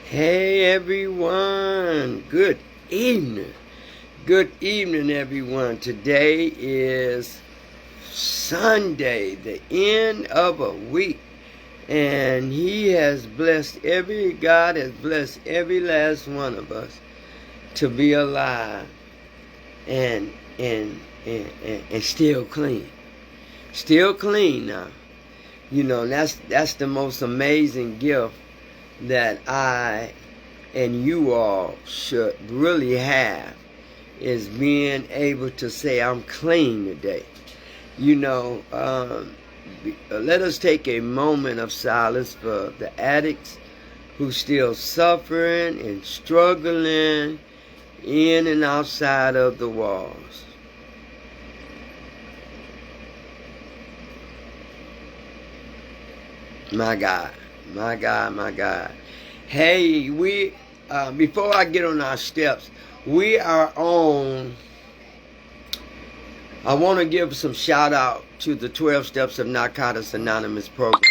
Hey everyone, good evening. Good evening, everyone. Today is Sunday, the end of a week, and God has blessed every last one of us to be alive and still clean. Still clean now. That's the most amazing gift that I and you all should really have, is being able to say, I'm clean today. Let us take a moment of silence for the addicts who still suffering and struggling in and outside of the walls. My God. My God. Hey, before I get on our steps, I want to give some shout out to the 12 Steps of Narcotics Anonymous program.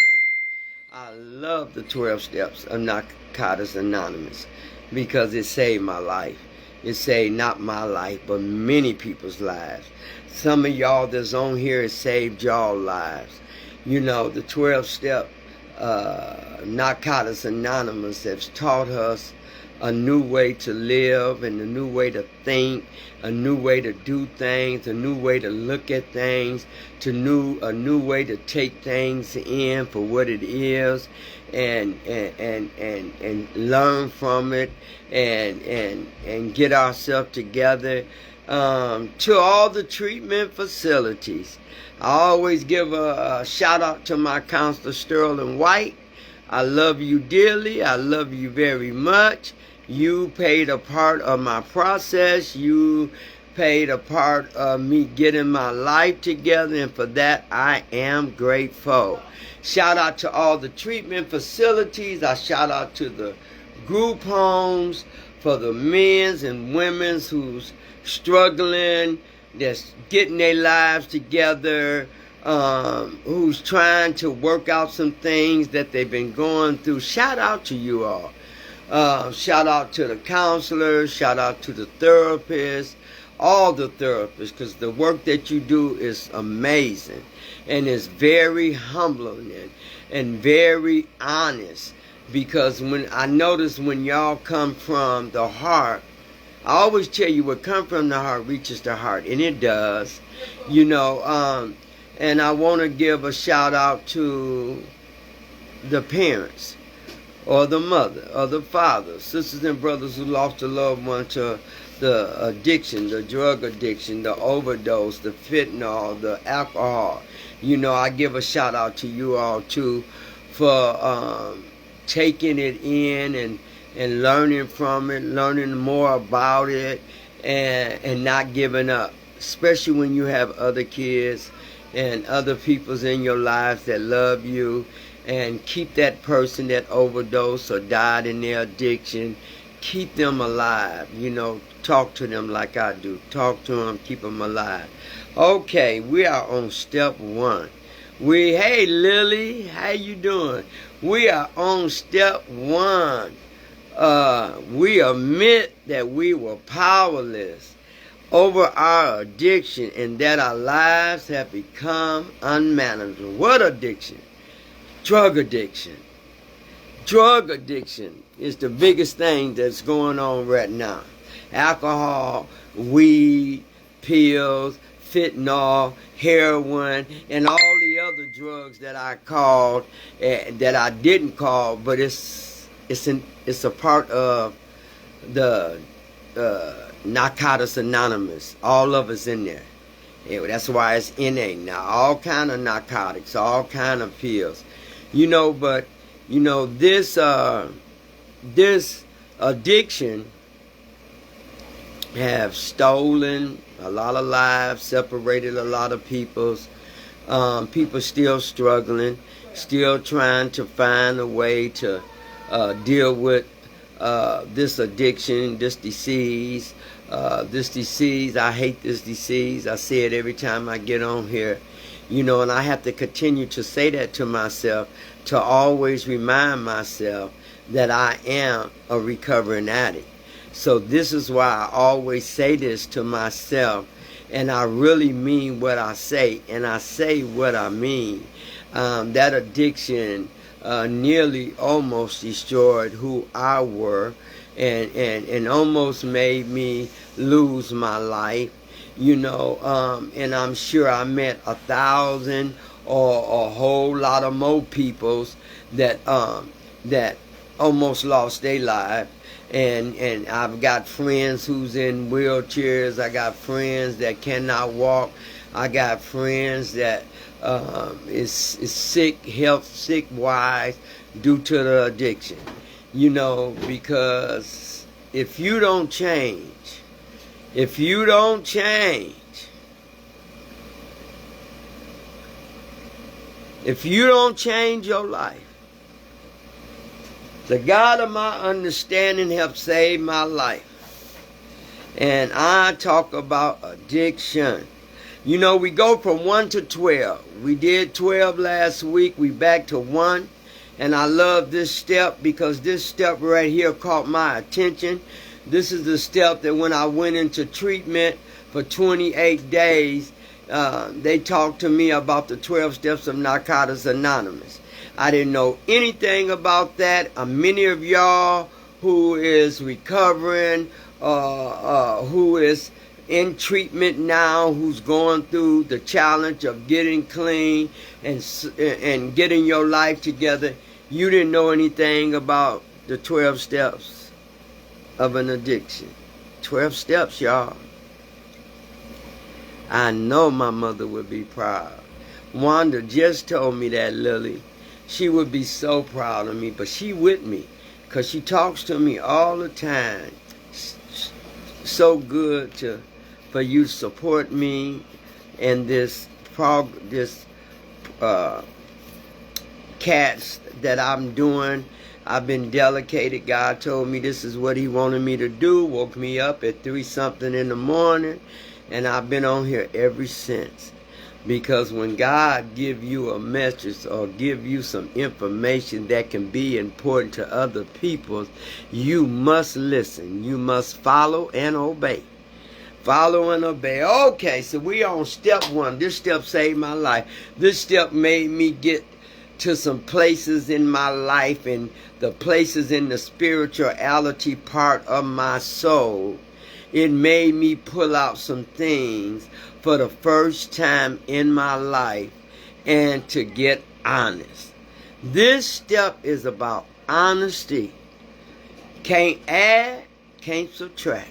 I love the 12 Steps of Narcotics Anonymous because it saved my life. It saved not my life, but many people's lives. Some of y'all that's on here, it saved y'all lives. The 12 Step Narcotics Anonymous has taught us a new way to live and a new way to think, a new way to do things, a new way to look at things, a new way to take things in for what it is, and learn from it, and get ourselves together. To all the treatment facilities, I always give a shout out to my counselor Sterling White. I love you dearly. I love you very much. You played a part of my process. You played a part of me getting my life together, and for that I am grateful. Shout out to all the treatment facilities. I shout out to the group homes for the men's and women's who's struggling, that's getting their lives together, who's trying to work out some things that they've been going through. Shout out to you all. Shout out to the counselors. Shout out to the therapists. All the therapists, because the work that you do is amazing. And it's very humbling and very honest. Because when I notice when y'all come from the heart, I always tell you what comes from the heart reaches the heart, and it does. And I want to give a shout out to the parents, or the mother, or the father, sisters and brothers who lost a loved one to the addiction, the drug addiction, the overdose, the fentanyl, the alcohol. I give a shout out to you all too for taking it in and learning from it, learning more about it, and not giving up. Especially when you have other kids and other peoples in your lives that love you, and keep that person that overdosed or died in their addiction, keep them alive. Talk to them like I do. Talk to them, keep them alive. Okay, we are on step one. Hey Lily, how you doing? We are on step one. We admit that we were powerless over our addiction and that our lives have become unmanageable. What addiction? Drug addiction. Drug addiction is the biggest thing that's going on right now. Alcohol, weed, pills, fentanyl, heroin, and all the other drugs that I called, that I didn't call, but it's a part of the Narcotics Anonymous. All of us in there. That's why it's NA now. All kind of narcotics, all kind of pills. But this addiction have stolen a lot of lives, separated a lot of peoples. People still struggling, still trying to find a way to deal with this addiction, this disease. I hate this disease. I say it every time I get on here. And I have to continue to say that to myself, to always remind myself that I am a recovering addict. So this is why I always say this to myself, and I really mean what I say, and I say what I mean. That addiction nearly almost destroyed who I were, and almost made me lose my life. And I'm sure I met 1,000 or a whole lot of more peoples that almost lost their life. And I've got friends who's in wheelchairs. I got friends that cannot walk. I got friends that is sick, sick wise due to the addiction. Because if you don't change, if you don't change your life, the God of my understanding helped save my life. And I talk about addiction. We go from 1 to 12. We did 12 last week. We back to 1. And I love this step because this step right here caught my attention. This is the step that when I went into treatment for 28 days, they talked to me about the 12 steps of Narcotics Anonymous. I didn't know anything about that. Many of y'all who is recovering, who is in treatment now, who's going through the challenge of getting clean and getting your life together, you didn't know anything about the 12 steps of an addiction. 12 steps, y'all. I know my mother would be proud. Wanda just told me that, Lily. She would be so proud of me, but she with me because she talks to me all the time. So good for you to support me and this cats that I'm doing. I've been delegated. God told me this is what he wanted me to do. Woke me up at 3-something in the morning, and I've been on here ever since. Because when God give you a message or give you some information that can be important to other people, you must listen. You must follow and obey. Follow and obey. Okay, so we on step 1. This step saved my life. This step made me get to some places in my life and the places in the spirituality part of my soul. It made me pull out some things for the first time in my life and to get honest. This step is about honesty. Can't add, can't subtract.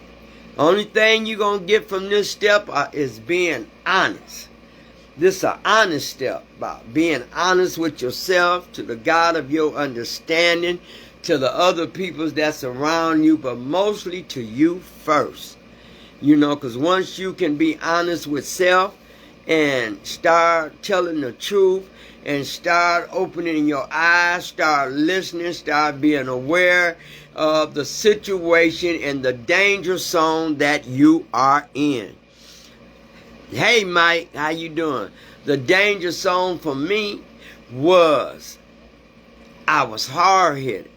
Only thing you're going to get from this step is being honest. This is an honest step about being honest with yourself, to the God of your understanding, to the other people that's around you, but mostly to you first. Because once you can be honest with self and start telling the truth and start opening your eyes, start listening, start being aware of the situation and the danger zone that you are in. Hey, Mike, how you doing? The danger zone for me was I was hard-headed,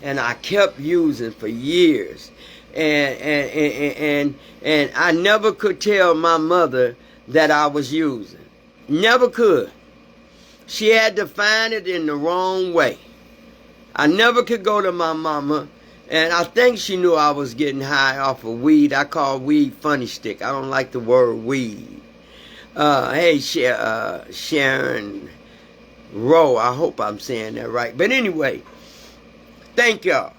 and I kept using for years. And I never could tell my mother that I was using. Never could. She had to find it in the wrong way. I never could go to my mama, and I think she knew I was getting high off of weed. I call weed funny stick. I don't like the word weed. Hey, Sharon Rowe, I hope I'm saying that right. But anyway, thank y'all.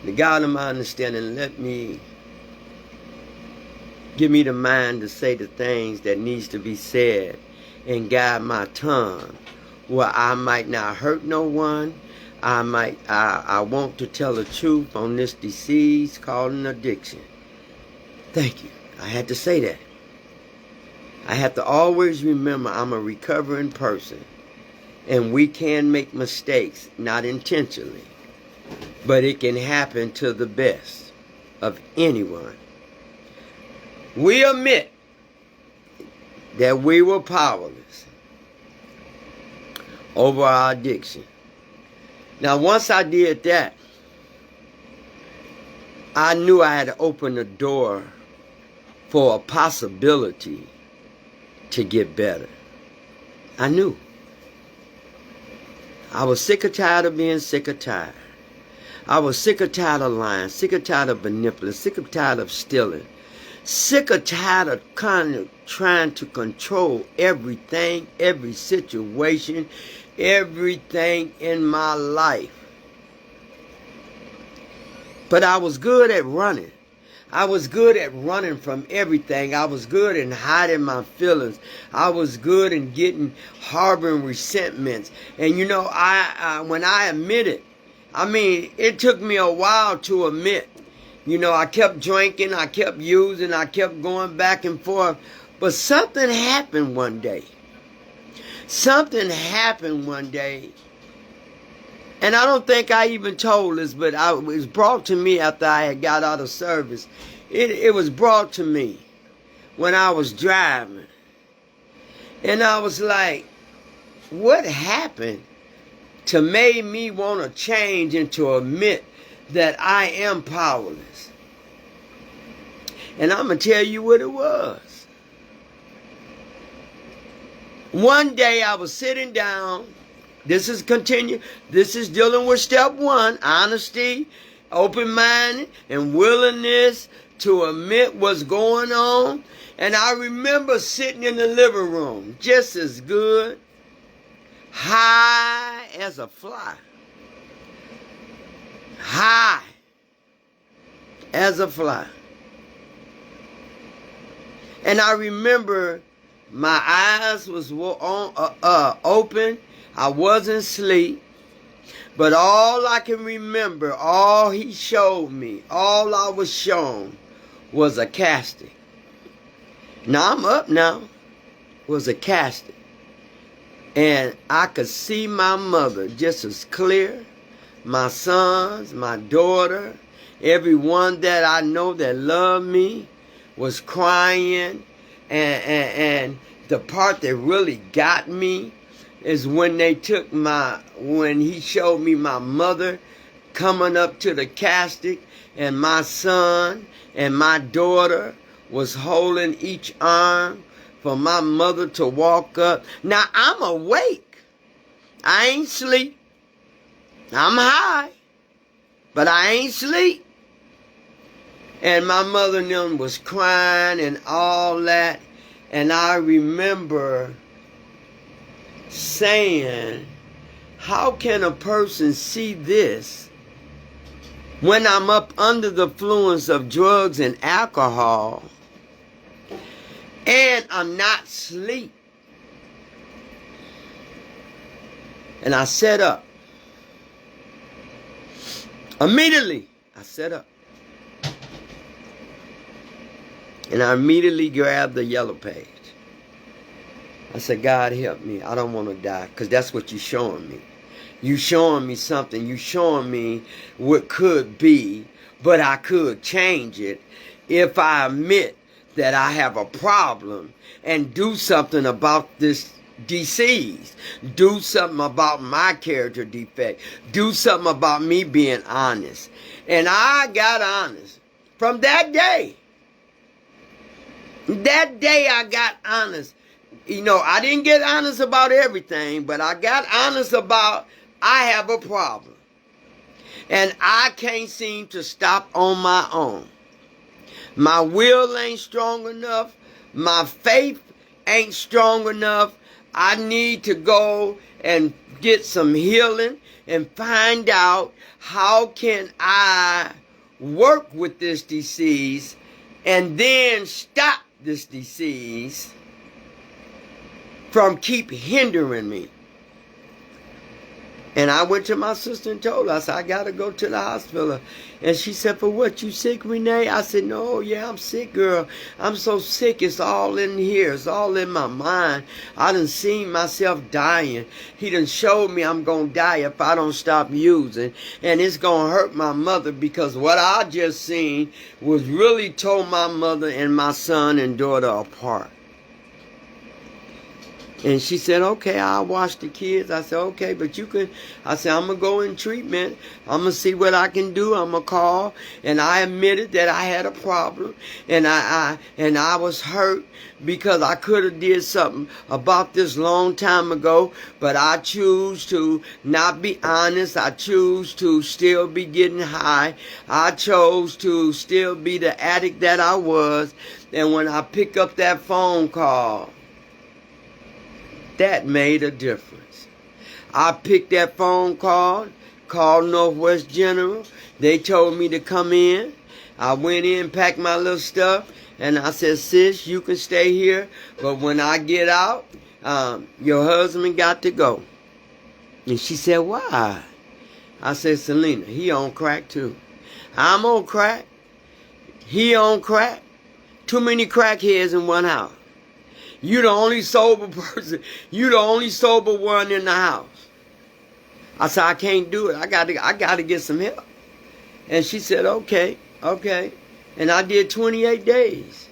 The God of my understanding, give me the mind to say the things that needs to be said and guide my tongue where I might not hurt no one. I want to tell the truth on this disease called an addiction. Thank you. I had to say that. I have to always remember I'm a recovering person, and we can make mistakes, not intentionally. But it can happen to the best of anyone. We admit that we were powerless over our addiction. Now, once I did that, I knew I had to open the door for a possibility to get better. I knew. I was sick or tired of being sick or tired. I was sick or tired of lying, sick or tired of manipulating, sick or tired of stealing, sick or tired of kind of trying to control everything, every situation, everything in my life. But I was good at running. I was good at running from everything. I was good in hiding my feelings. I was good in harboring resentments. And you know, when I admitted, it took me a while to admit. You know, I kept drinking, I kept using, I kept going back and forth. But something happened one day. Something happened one day. And I don't think I even told this, but it was brought to me after I had got out of service. It was brought to me when I was driving. And I was like, what happened to make me want to change and to admit that I am powerless? And I'm going to tell you what it was. One day I was sitting down. This is dealing with step one, honesty, open-minded, and willingness to admit what's going on. And I remember sitting in the living room, just as good, high as a fly. High as a fly. And I remember my eyes was open. I wasn't asleep, but all I can remember, all he showed me, all I was shown was a casket. Now I'm up now, was a casket. And I could see my mother just as clear, my sons, my daughter, everyone that I know that loved me was crying. And the part that really got me is when he showed me my mother coming up to the casket, and my son and my daughter was holding each arm for my mother to walk up. Now I'm awake. I ain't sleep. I'm high, but I ain't sleep. And my mother and them was crying and all that. And I remember saying, how can a person see this when I'm up under the influence of drugs and alcohol and I'm not asleep? And I sat up. Immediately, I sat up. And I immediately grabbed the yellow page. I said, God, help me. I don't want to die, because that's what you're showing me. You're showing me something. You're showing me what could be, but I could change it if I admit that I have a problem and do something about this disease. Do something about my character defect. Do something about me being honest. And I got honest. From that day I got honest. You know, I didn't get honest about everything, but I got honest about I have a problem. And I can't seem to stop on my own. My will ain't strong enough. My faith ain't strong enough. I need to go and get some healing and find out how can I work with this disease and then stop this disease from keep hindering me. And I went to my sister and told her, I said, I got to go to the hospital. And she said, for what, you sick, Renee? I said, no, yeah, I'm sick, girl. I'm so sick, it's all in here. It's all in my mind. I done seen myself dying. He done showed me I'm going to die if I don't stop using. And it's going to hurt my mother, because what I just seen was really tore my mother and my son and daughter apart. And she said, okay, I'll watch the kids. I said, okay, but you can, I said, I'm going to go in treatment. I'm going to see what I can do. I'm going to call. And I admitted that I had a problem. And I was hurt because I could have did something about this long time ago. But I choose to not be honest. I choose to still be getting high. I chose to still be the addict that I was. And when I pick up that phone call, that made a difference. I picked that phone call, called Northwest General. They told me to come in. I went in, packed my little stuff, and I said, sis, you can stay here, but when I get out, your husband got to go. And she said, why? I said, Selena, he on crack too. I'm on crack. He on crack. Too many crackheads in one house. You the only sober person. You the only sober one in the house. I said, I can't do it. I got to get some help. And she said, okay. And I did 28 days.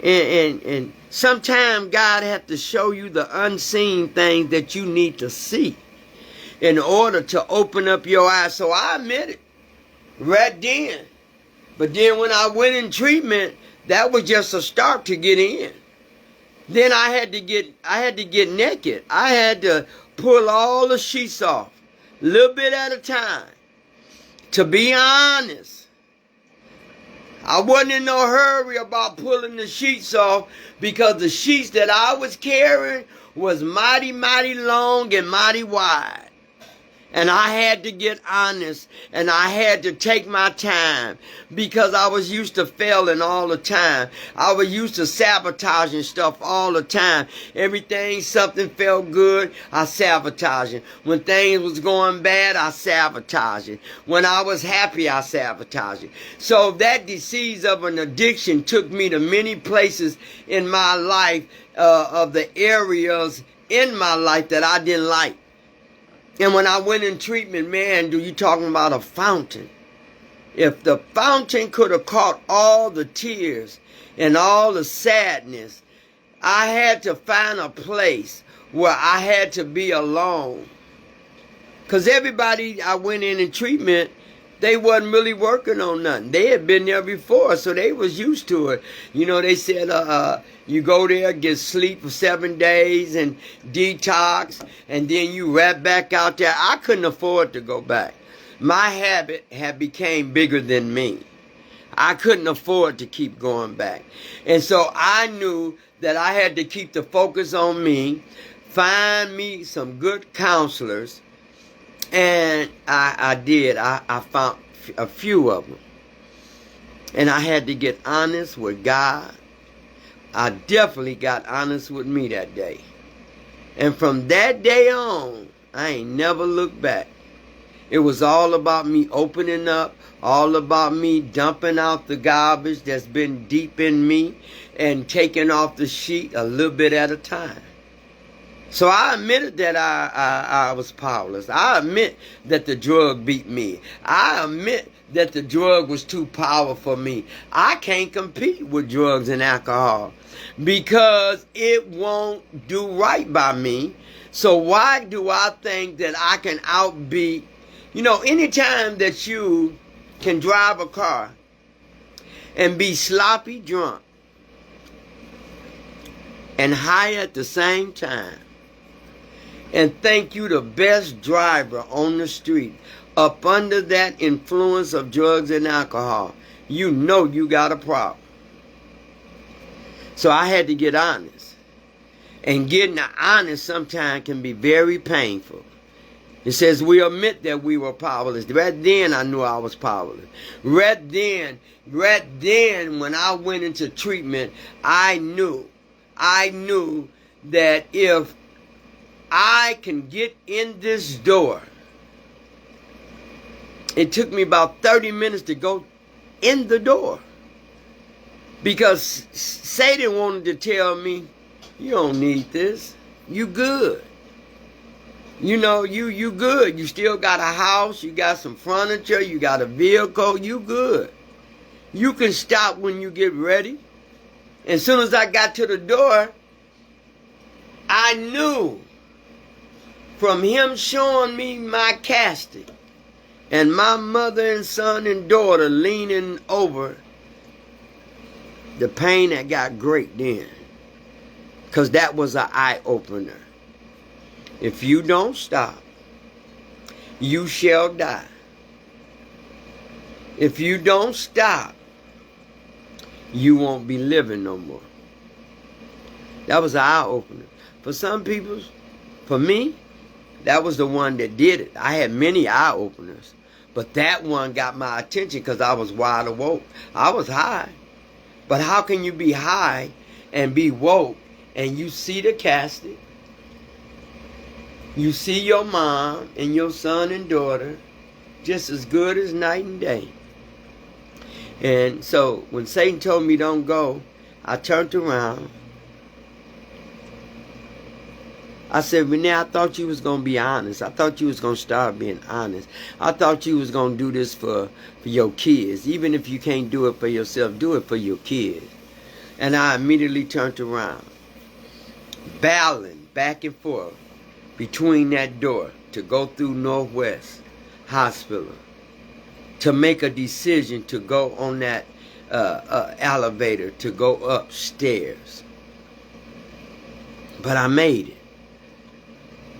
And sometimes God has to show you the unseen things that you need to see in order to open up your eyes. So I admit it right then. But then when I went in treatment, that was just a start to get in. Then I had to get naked. I had to pull all the sheets off, a little bit at a time. To be honest, I wasn't in no hurry about pulling the sheets off because the sheets that I was carrying was mighty, mighty long and mighty wide. And I had to get honest, and I had to take my time because I was used to failing all the time. I was used to sabotaging stuff all the time. Something felt good, I sabotaged it. When things was going bad, I sabotaged it. When I was happy, I sabotaged it. So that disease of an addiction took me to many places in my life, of the areas in my life that I didn't like. And when I went in treatment, man, you talking about a fountain. If the fountain could have caught all the tears and all the sadness, I had to find a place where I had to be alone. Because everybody I went in treatment, they wasn't really working on nothing. They had been there before, so they was used to it. You know, they said, you go there, get sleep for 7 days and detox, and then you wrap back out there. I couldn't afford to go back. My habit had became bigger than me. I couldn't afford to keep going back. And so I knew that I had to keep the focus on me, find me some good counselors, and I did. I found a few of them. And I had to get honest with God. I definitely got honest with me that day. And from that day on, I ain't never looked back. It was all about me opening up, all about me dumping out the garbage that's been deep in me and taking off the sheet a little bit at a time. So I admitted that I was powerless. I admit that the drug beat me. I admit that the drug was too powerful for me. I can't compete with drugs and alcohol because it won't do right by me. So why do I think that I can outbeat? You know, anytime that you can drive a car and be sloppy drunk and high at the same time, and think you the best driver on the street, up under that influence of drugs and alcohol, you know you got a problem. So I had to get honest. And getting honest sometimes can be very painful. It says we admit that we were powerless. Right then I knew I was powerless. Right then when I went into treatment, I knew that if I can get in this door. It took me about 30 minutes to go in the door. Because Satan wanted to tell me, you don't need this. You good. You know, you good. You still got a house. You got some furniture. You got a vehicle. You good. You can stop when you get ready. As soon as I got to the door, I knew from him showing me my casket and my mother and son and daughter leaning over, the pain that got great then. Because that was an eye-opener. If you don't stop, you shall die. If you don't stop, you won't be living no more. That was an eye-opener. For some people, for me, that was the one that did it. I had many eye-openers. But that one got my attention because I was wide awoke. I was high. But how can you be high and be woke and you see the casket? You see your mom and your son and daughter just as good as night and day. And so when Satan told me don't go, I turned around. I said, Renee, I thought you was going to be honest. I thought you was going to start being honest. I thought you was going to do this for your kids. Even if you can't do it for yourself, do it for your kids. And I immediately turned around, battling back and forth between that door to go through Northwest Hospital, to make a decision to go on that elevator, to go upstairs. But I made it.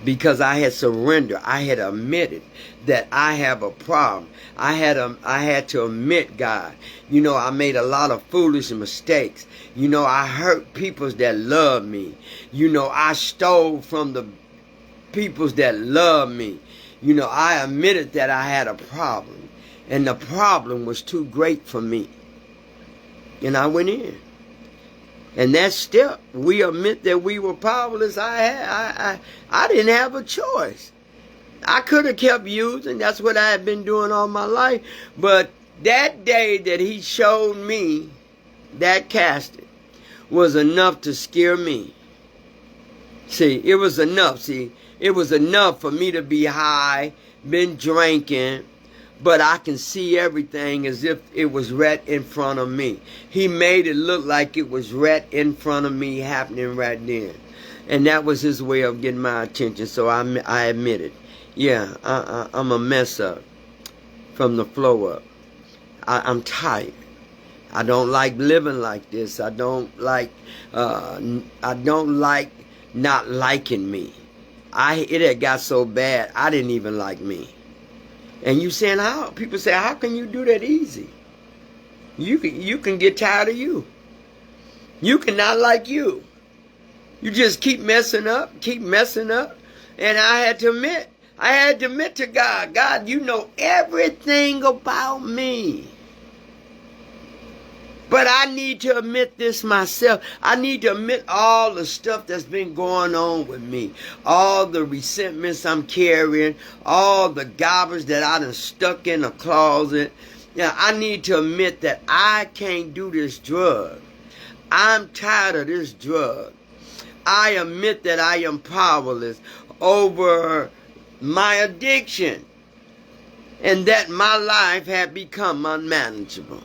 Because I had surrendered. I had admitted that I have a problem. I had to admit, God, you know, I made a lot of foolish mistakes. You know, I hurt people that love me. You know, I stole from the people that love me. You know, I admitted that I had a problem. And the problem was too great for me. And I went in. And that step, we admit that we were powerless. I didn't have a choice. I could have kept using. That's what I had been doing all my life. But that day that he showed me that casket was enough to scare me. See, it was enough. See, it was enough for me to be high, been drinking, but I can see everything as if it was right in front of me. He made it look like it was right in front of me, happening right then. And that was his way of getting my attention. So I admit it. Yeah, I'm a mess up from the flow up. I'm tired. I don't like living like this. I don't like not liking me. It had got so bad, I didn't even like me. And you saying how? People say, how can you do that easy? You can get tired of you. You cannot like you. You just keep messing up. And I had to admit to God, God, you know everything about me. But I need to admit this myself. I need to admit all the stuff that's been going on with me. All the resentments I'm carrying. All the garbage that I done stuck in a closet. Yeah, I need to admit that I can't do this drug. I'm tired of this drug. I admit that I am powerless over my addiction. And that my life had become unmanageable.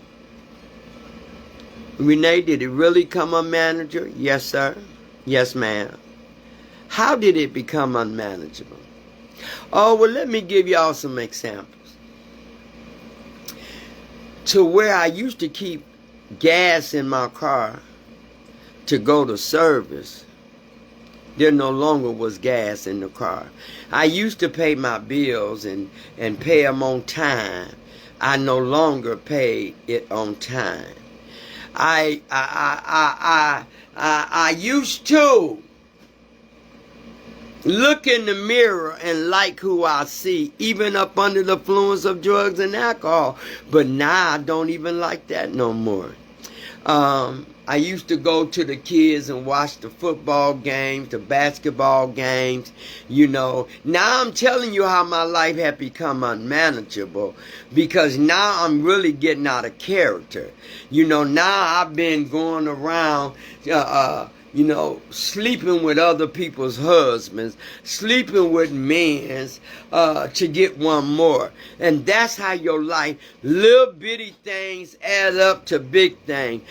Renee, did it really become unmanageable? Yes, sir. Yes, ma'am. How did it become unmanageable? Oh, well, let me give y'all some examples. To where I used to keep gas in my car to go to service, there no longer was gas in the car. I used to pay my bills and pay them on time. I no longer pay it on time. I used to look in the mirror and like who I see, even up under the influence of drugs and alcohol. But now I don't even like that no more. I used to go to the kids and watch the football games, the basketball games, you know. Now I'm telling you how my life had become unmanageable because now I'm really getting out of character. You know, now I've been going around, you know, sleeping with other people's husbands, sleeping with men's to get one more. And that's how your life, little bitty things add up to big things.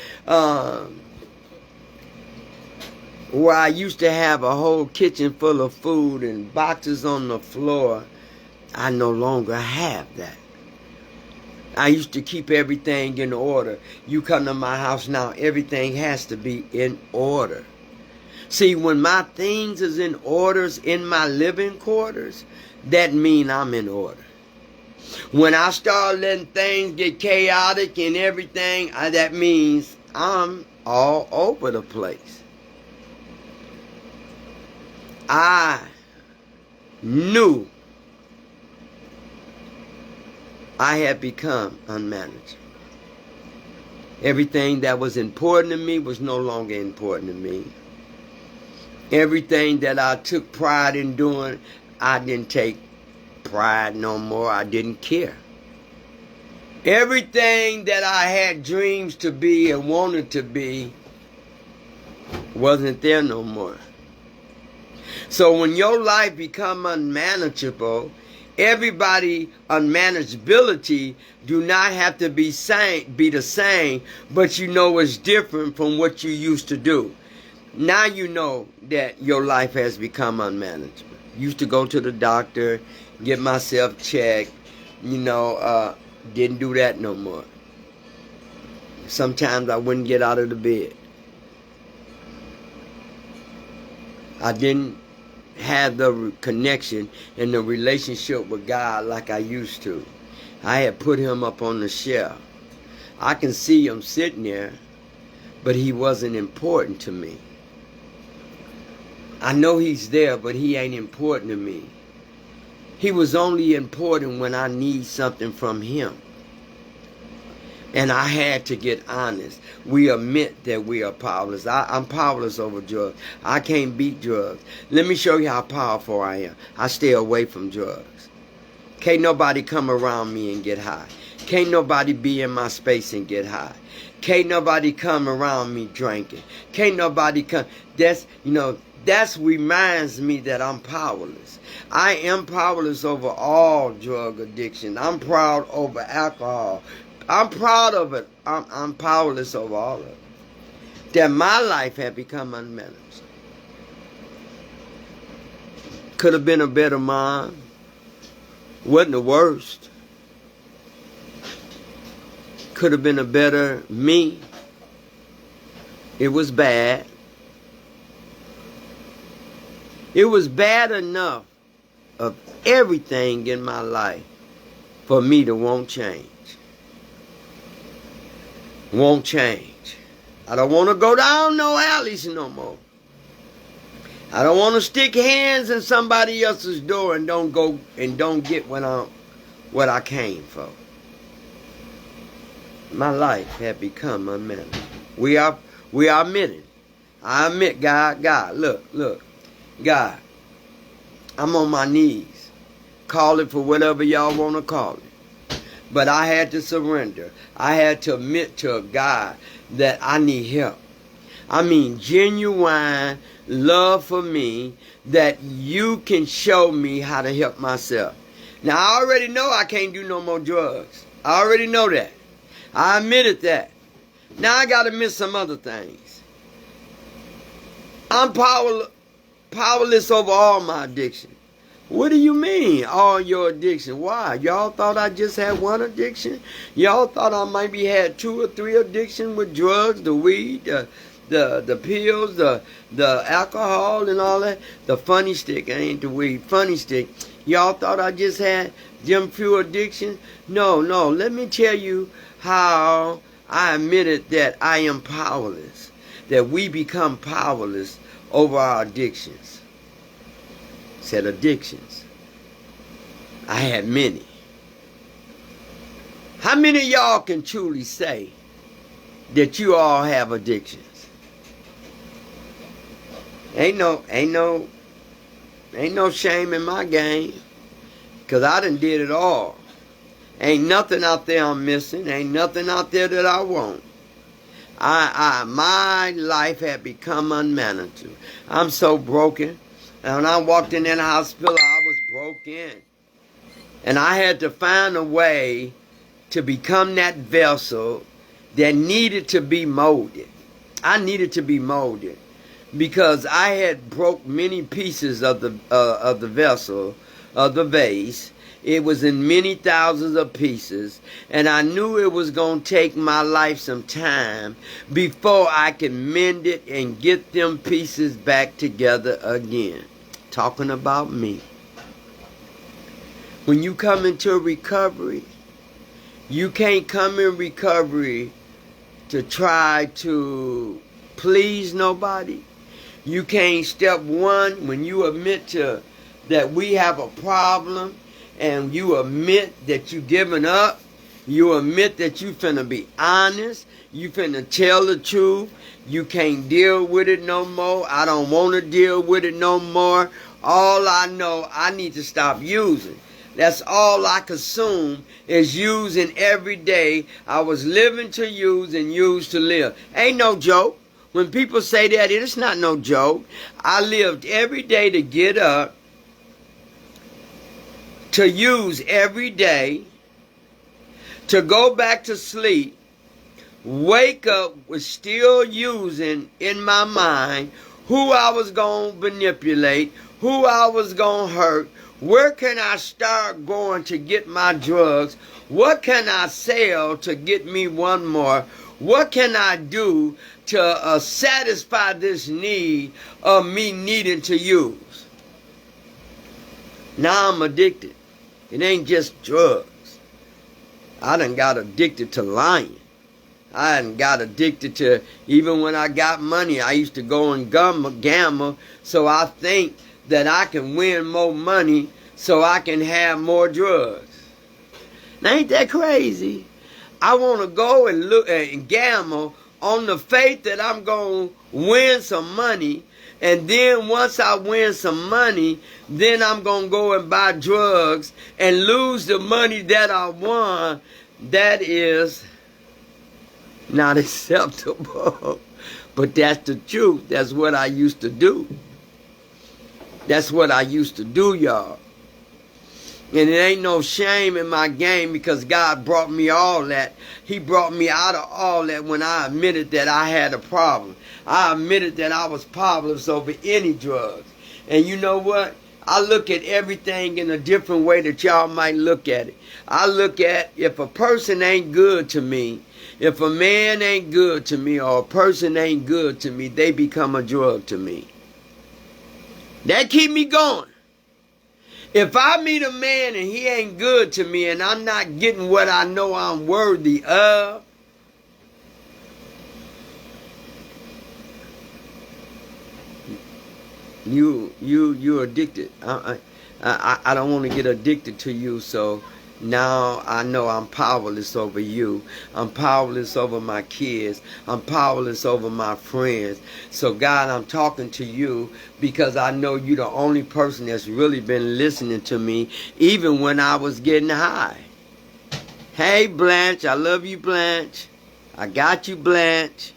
Where I used to have a whole kitchen full of food and boxes on the floor, I no longer have that. I used to keep everything in order. You come to my house now, everything has to be in order. See, when my things is in orders in my living quarters, that mean I'm in order. When I start letting things get chaotic and everything, that means I'm all over the place. I knew I had become unmanageable. Everything that was important to me was no longer important to me. Everything that I took pride in doing, I didn't take pride no more. I didn't care. Everything that I had dreams to be and wanted to be wasn't there no more. So when your life become unmanageable, everybody unmanageability do not have to be the same, but you know it's different from what you used to do. Now you know that your life has become unmanageable. Used to go to the doctor, get myself checked, didn't do that no more. Sometimes I wouldn't get out of the bed. I didn't have the connection and the relationship with God like I used to. I had put him up on the shelf. I can see him sitting there, but he wasn't important to me. I know he's there, but he ain't important to me. He was only important when I need something from him. And I had to get honest. We admit that we are powerless. I'm powerless over drugs. I can't beat drugs. Let me show you how powerful I am. I stay away from drugs. Can't nobody come around me and get high. Can't nobody be in my space and get high. Can't nobody come around me drinking. Can't nobody come. That reminds me that I'm powerless. I am powerless over all drug addiction. I'm proud over alcohol. I'm proud of it. I'm powerless over all of it. That my life had become unmanageable. Could have been a better mom. Wasn't the worst. Could have been a better me. It was bad. It was bad enough of everything in my life for me to won't change. Won't change. I don't want to go down no alleys no more. I don't want to stick hands in somebody else's door and don't get what I came for. My life had become unmanageable. We are admitting. I admit, God, look. God, I'm on my knees. Call it for whatever y'all want to call it. But I had to surrender. I had to admit to God that I need help. I mean, genuine love for me, that you can show me how to help myself. Now, I already know I can't do no more drugs. I already know that. I admitted that. Now I got to admit some other things. I'm powerless over all my addiction. What do you mean, all your addiction? Why? Y'all thought I just had one addiction? Y'all thought I maybe had 2 or 3 addictions with drugs, the weed, the pills, the alcohol and all that? The funny stick, ain't the weed, funny stick. Y'all thought I just had them few addictions? No. Let me tell you how I admitted that I am powerless. That we become powerless over our addictions. Said addictions. I had many. How many of y'all can truly say that you all have addictions? Ain't no shame in my game, because I done did it all. Ain't nothing out there I'm missing. Ain't nothing out there that I want. My life had become unmanageable. I'm so broken. And when I walked in that hospital, I was broken. And I had to find a way to become that vessel that needed to be molded. I needed to be molded. because I had broke many pieces of the vessel, of the vase. It was in many thousands of pieces, and I knew it was going to take my life some time before I could mend it and get them pieces back together again. Talking about me. When you come into recovery, you can't come in recovery to try to please nobody. You can't, step one, when you admit that we have a problem, and you admit that you giving up, you admit that you finna be honest, you finna tell the truth, you can't deal with it no more, I don't want to deal with it no more, all I know, I need to stop using. That's all I consume is using every day. I was living to use and use to live. Ain't no joke. When people say that, it's not no joke. I lived every day to get up, to use every day, to go back to sleep, wake up with still using in my mind who I was going to manipulate, who I was going to hurt, where can I start going to get my drugs, what can I sell to get me one more, what can I do to satisfy this need of me needing to use. Now I'm addicted. It ain't just drugs. I done got addicted to lying. I done got addicted to, even when I got money, I used to go and gamble, so I think that I can win more money so I can have more drugs. Now ain't that crazy? I want to go and look and gamble on the faith that I'm going to win some money, and then once I win some money, then I'm going to go and buy drugs and lose the money that I won. That is not acceptable. But that's the truth. That's what I used to do. That's what I used to do, y'all. And it ain't no shame in my game, because God brought me all that. He brought me out of all that when I admitted that I had a problem. I admitted that I was powerless over any drugs. And you know what? I look at everything in a different way that y'all might look at it. I look at, if a person ain't good to me, if a man ain't good to me, or a person ain't good to me, they become a drug to me. That keep me going. If I meet a man and he ain't good to me and I'm not getting what I know I'm worthy of, you're addicted. I don't want to get addicted to you, so now I know I'm powerless over you. I'm powerless over my kids. I'm powerless over my friends. So God, I'm talking to you because I know you're the only person that's really been listening to me, even when I was getting high. Hey, Blanche, I love you, Blanche. I got you, Blanche.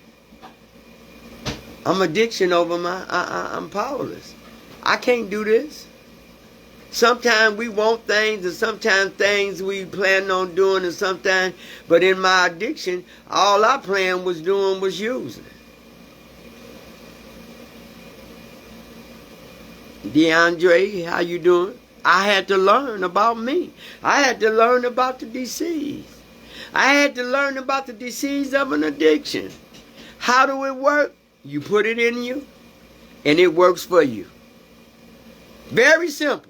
I'm addiction over I'm powerless. I can't do this. Sometimes we want things, and sometimes things we plan on doing, and sometimes, but in my addiction, all I planned was doing was using. DeAndre, how you doing? I had to learn about me. I had to learn about the disease. I had to learn about the disease of an addiction. How do it work? You put it in you, and it works for you. Very simple.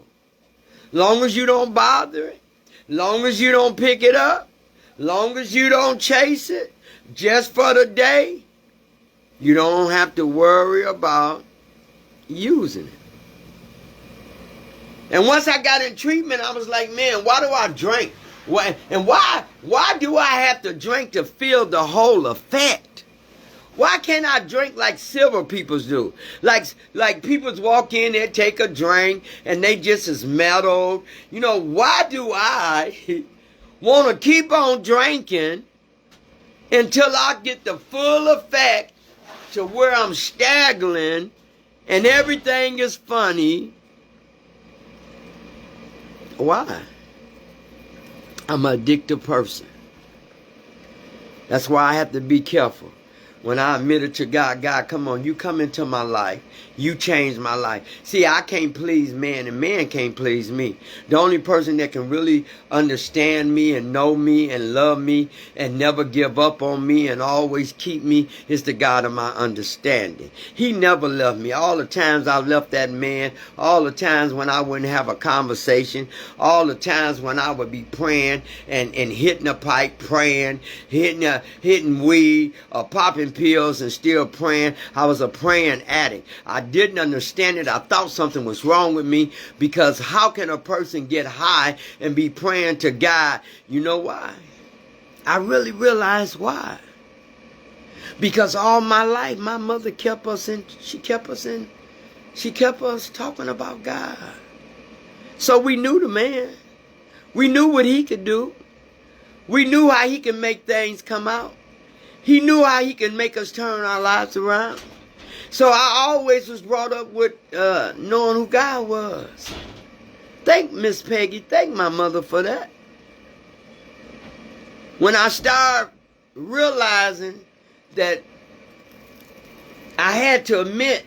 Long as you don't bother it, long as you don't pick it up, long as you don't chase it, just for the day, you don't have to worry about using it. And once I got in treatment, I was like, man, why do I drink? Why do I have to drink to feel the whole effect? Why can't I drink like silver peoples do? Like peoples walk in there, take a drink, and they just as mellowed. You know, why do I want to keep on drinking until I get the full effect to where I'm staggering and everything is funny? Why? I'm an addictive person. That's why I have to be careful. When I admitted to God, God, come on, you come into my life. You changed my life. See, I can't please man, and man can't please me. The only person that can really understand me and know me and love me and never give up on me and always keep me is the God of my understanding. He never left me. All the times I've left that man, all the times when I wouldn't have a conversation, all the times when I would be praying and hitting a pipe, praying, hitting weed, or popping pills and still praying. I was a praying addict. I didn't understand it. I thought something was wrong with me, because how can a person get high and be praying to God? You know why? I really realized why. Because all my life, my mother kept us talking about God. So we knew the man. We knew what he could do. We knew how he can make things come out. He knew how he can make us turn our lives around. So I always was brought up with knowing who God was. Thank Miss Peggy. Thank my mother for that. When I started realizing that I had to admit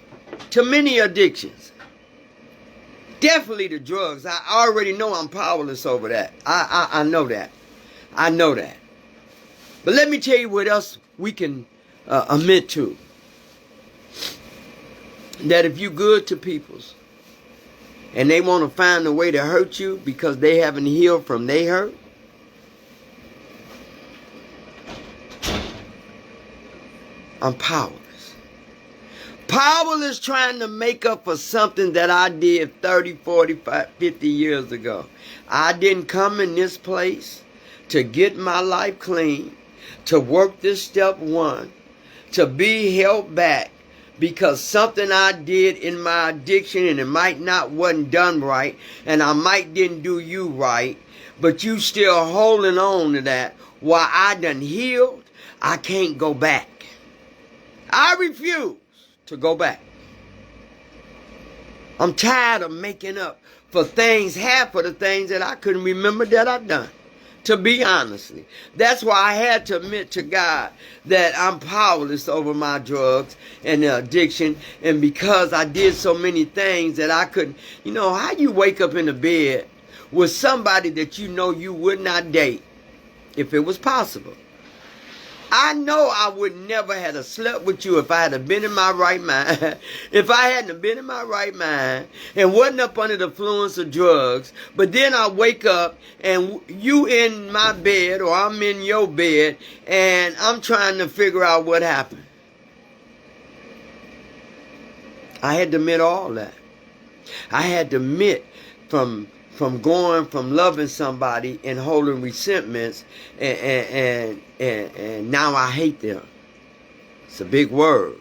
to many addictions. Definitely the drugs. I already know I'm powerless over that. I know that. I know that. But let me tell you what else we can admit to. That if you're good to peoples and they want to find a way to hurt you because they haven't healed from their hurt, I'm powerless. Powerless trying to make up for something that I did 30, 45, 50 years ago. I didn't come in this place to get my life clean, to work this step one, to be held back because something I did in my addiction, and it might not wasn't done right, and I might didn't do you right, but you still holding on to that. While I done healed, I can't go back. I refuse to go back. I'm tired of making up for things, half of the things that I couldn't remember that I done. To be honestly, that's why I had to admit to God that I'm powerless over my drugs and the addiction. And because I did so many things that I couldn't, you know, how you wake up in the bed with somebody that you know you would not date if it was possible. I know I would never have slept with you if I had been in my right mind. If I hadn't been in my right mind and wasn't up under the influence of drugs. But then I wake up and you in my bed or I'm in your bed and I'm trying to figure out what happened. I had to admit all that. I had to admit from going from loving somebody and holding resentments and now I hate them. It's a big word.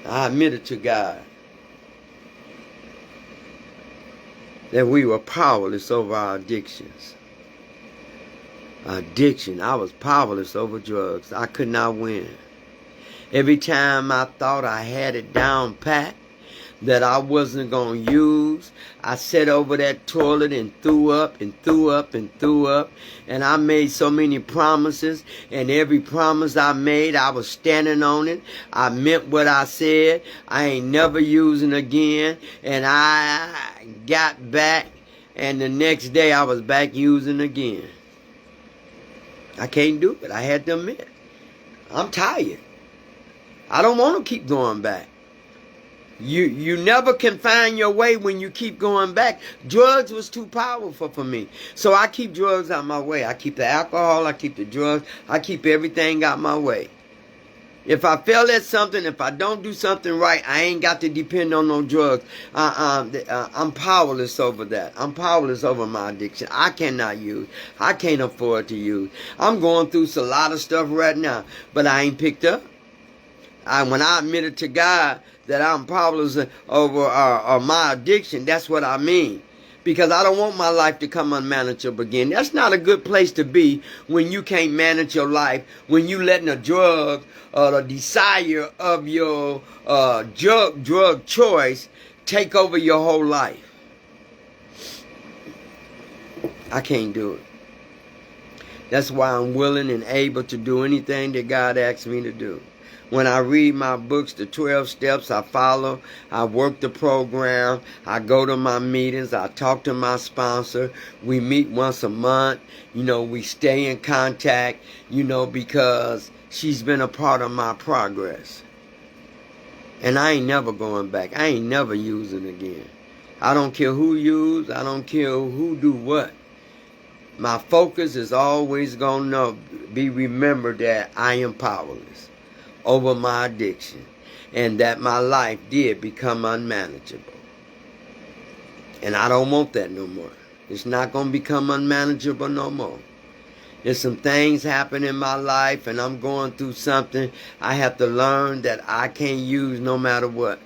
I admitted to God that we were powerless over our addictions. Addiction. I was powerless over drugs. I could not win. Every time I thought I had it down pat, that I wasn't going to use, I sat over that toilet and threw up and threw up and threw up. And I made so many promises, and every promise I made, I was standing on it. I meant what I said. I ain't never using again. And I got back, and the next day I was back using again. I can't do it. I had to admit. I'm tired. I don't want to keep going back. You never can find your way when you keep going back. Drugs was too powerful for me. So I keep drugs out my way. I keep the alcohol. I keep the drugs. I keep everything out my way. If I fail at something, if I don't do something right, I ain't got to depend on no drugs. I'm powerless over that. I'm powerless over my addiction. I cannot use. I can't afford to use. I'm going through a lot of stuff right now, but I ain't picked up. When I admitted to God that I'm powerless over my addiction, that's what I mean. Because I don't want my life to come unmanageable again. That's not a good place to be when you can't manage your life, when you letting a drug or the desire of your drug choice take over your whole life. I can't do it. That's why I'm willing and able to do anything that God asks me to do. When I read my books, the 12 steps, I follow. I work the program. I go to my meetings. I talk to my sponsor. We meet once a month. We stay in contact, because she's been a part of my progress. And I ain't never going back. I ain't never using again. I don't care who use. I don't care who do what. My focus is always going to be remembered that I am powerless over my addiction, and that my life did become unmanageable. And I don't want that no more. It's not going to become unmanageable no more. There's some things happen in my life, and I'm going through something. I have to learn that I can't use no matter what.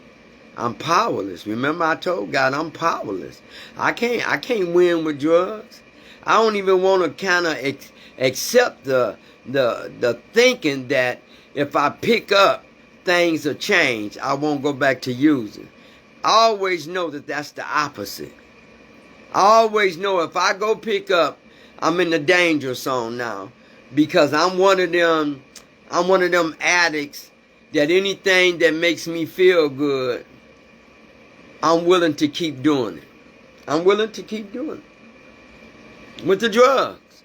I'm powerless. Remember, I told God I'm powerless. I can't win with drugs. I don't even want to kind of accept the thinking that if I pick up, things will change. I won't go back to using. I always know that that's the opposite. I always know if I go pick up, I'm in the danger zone now, because I'm one of them addicts that anything that makes me feel good, I'm willing to keep doing it. I'm willing to keep doing it. With the drugs,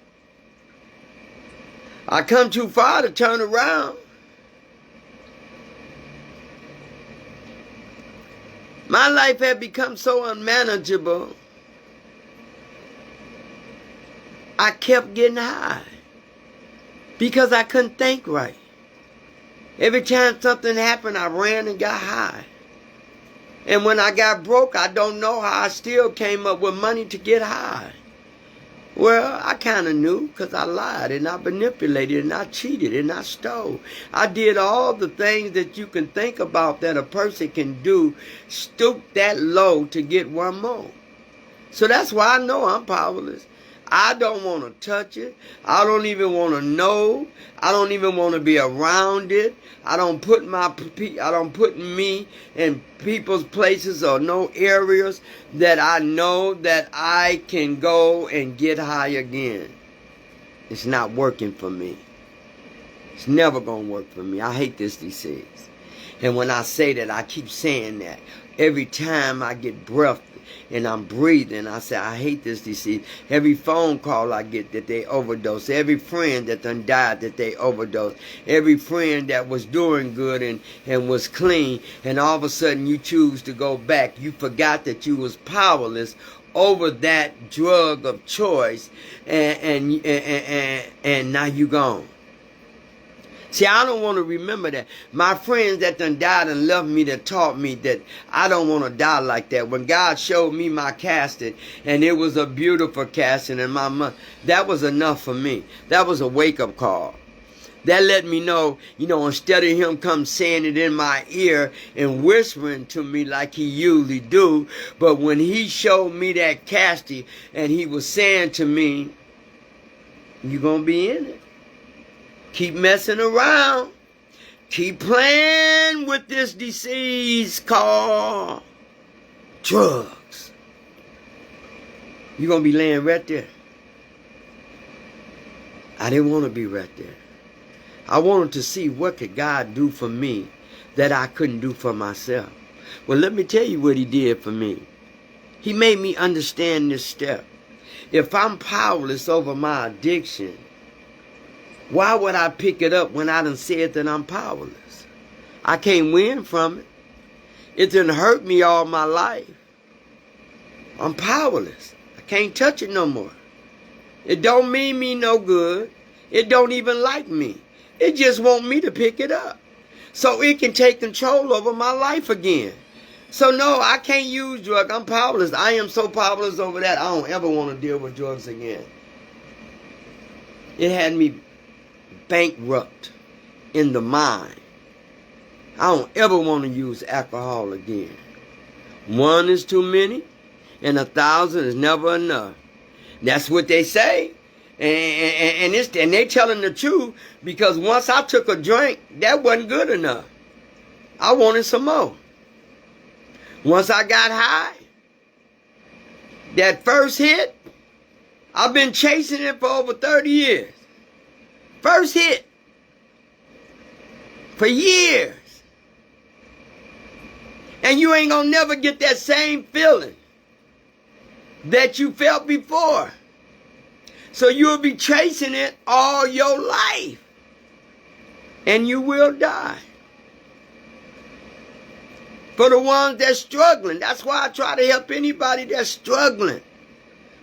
I come too far to turn around. My life had become so unmanageable, I kept getting high because I couldn't think right. Every time something happened, I ran and got high. And when I got broke, I don't know how I still came up with money to get high. Well, I kind of knew, because I lied and I manipulated and I cheated and I stole. I did all the things that you can think about that a person can do, stoop that low to get one more. So that's why I know I'm powerless. I don't want to touch it. I don't even want to know. I don't even want to be around it. I don't put me in people's places or no areas that I know that I can go and get high again. It's not working for me. It's never going to work for me. I hate this disease. And when I say that, I keep saying that. Every time I get breath and I'm breathing, I say, I hate this disease. Every phone call I get that they overdose. Every friend that done died that they overdose. Every friend that was doing good and was clean, and all of a sudden you choose to go back. You forgot that you was powerless over that drug of choice, and now you gone. See, I don't want to remember that. My friends that done died and loved me, that taught me that I don't want to die like that. When God showed me my casket, and it was a beautiful casket, and that was enough for me. That was a wake-up call. That let me know, instead of him come saying it in my ear and whispering to me like he usually do, but when he showed me that casket and he was saying to me, you gonna be in it. Keep messing around. Keep playing with this disease called drugs. You're going to be laying right there. I didn't want to be right there. I wanted to see what could God do for me that I couldn't do for myself. Well, let me tell you what he did for me. He made me understand this step. If I'm powerless over my addiction, why would I pick it up when I done said that I'm powerless? I can't win from it. It done hurt me all my life. I'm powerless. I can't touch it no more. It don't mean me no good. It don't even like me. It just want me to pick it up so it can take control over my life again. So no, I can't use drugs. I'm powerless. I am so powerless over that, I don't ever want to deal with drugs again. It had me bankrupt in the mind. I don't ever want to use alcohol again. One is too many, and 1,000 is never enough. That's what they say, and they telling the truth, because once I took a drink, that wasn't good enough. I wanted some more. Once I got high, that first hit, I've been chasing it for over 30 years. First hit. For years. And you ain't gonna never get that same feeling that you felt before. So you'll be chasing it all your life. And you will die. For the ones that's struggling. That's why I try to help anybody that's struggling.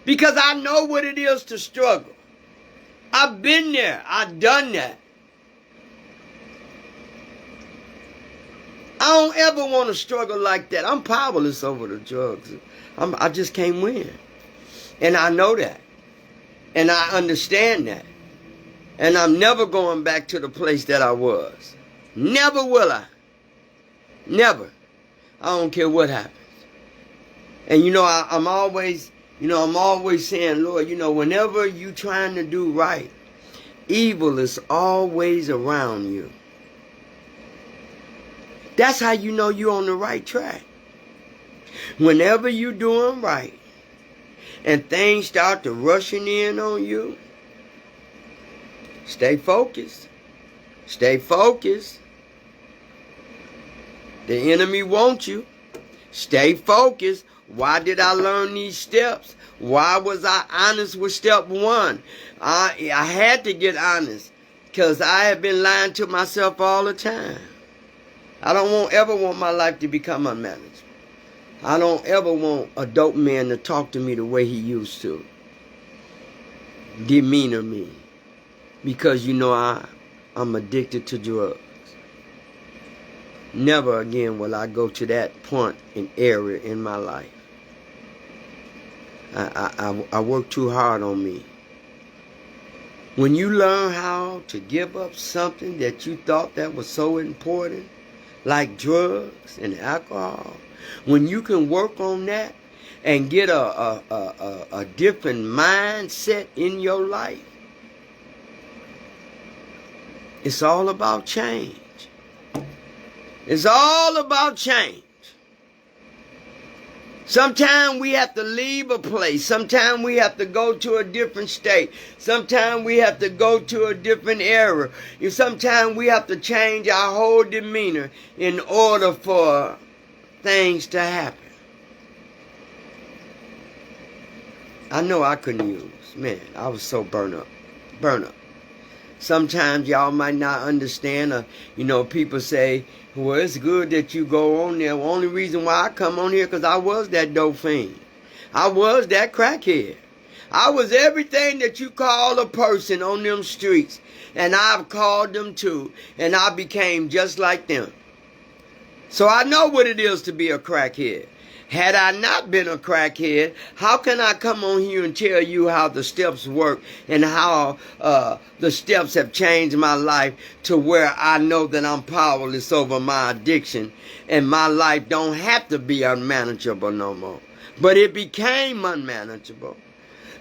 Because I know what it is to struggle. I've been there. I've done that. I don't ever want to struggle like that. I'm powerless over the drugs. I just can't win. And I know that. And I understand that. And I'm never going back to the place that I was. Never will I. Never. I don't care what happens. And I'm always saying, Lord, whenever you trying to do right, evil is always around you. That's how you know you're on the right track. Whenever you're doing right and things start to rushing in on you, stay focused. Stay focused. The enemy wants you. Stay focused. Why did I learn these steps? Why was I honest with step one? I had to get honest because I had been lying to myself all the time. I don't ever want my life to become unmanageable. I don't ever want a dope man to talk to me the way he used to. Demeanor me. Because I'm addicted to drugs. Never again will I go to that point and area in my life. I work too hard on me. When you learn how to give up something that you thought that was so important, like drugs and alcohol, when you can work on that and get a different mindset in your life, it's all about change. It's all about change. Sometimes we have to leave a place. Sometimes we have to go to a different state. Sometimes we have to go to a different era. Sometimes we have to change our whole demeanor in order for things to happen. I know I couldn't use. Man, I was so burnt up. Sometimes y'all might not understand. People say, well, it's good that you go on there. The only reason why I come on here because I was that dope fiend. I was that crackhead. I was everything that you call a person on them streets. And I've called them too. And I became just like them. So I know what it is to be a crackhead. Had I not been a crackhead, how can I come on here and tell you how the steps work and how the steps have changed my life to where I know that I'm powerless over my addiction and my life don't have to be unmanageable no more. But it became unmanageable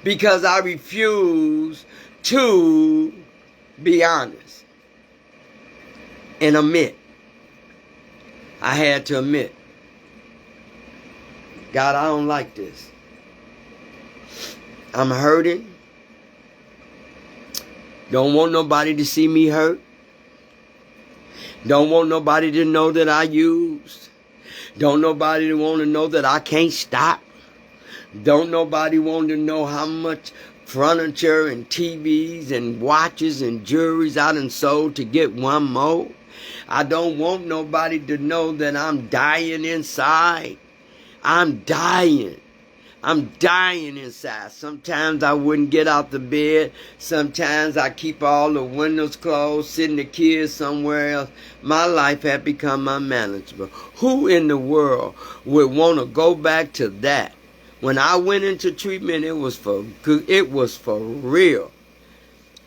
because I refused to be honest and admit. I had to admit. God, I don't like this. I'm hurting. Don't want nobody to see me hurt. Don't want nobody to know that I used. Don't nobody want to know that I can't stop. Don't nobody want to know how much furniture and TVs and watches and jewelries I done sold to get one more. I don't want nobody to know that I'm dying inside. I'm dying. I'm dying inside. Sometimes I wouldn't get out the bed. Sometimes I keep all the windows closed, sending the kids somewhere else. My life had become unmanageable. Who in the world would want to go back to that? When I went into treatment, it was for good. It was for real.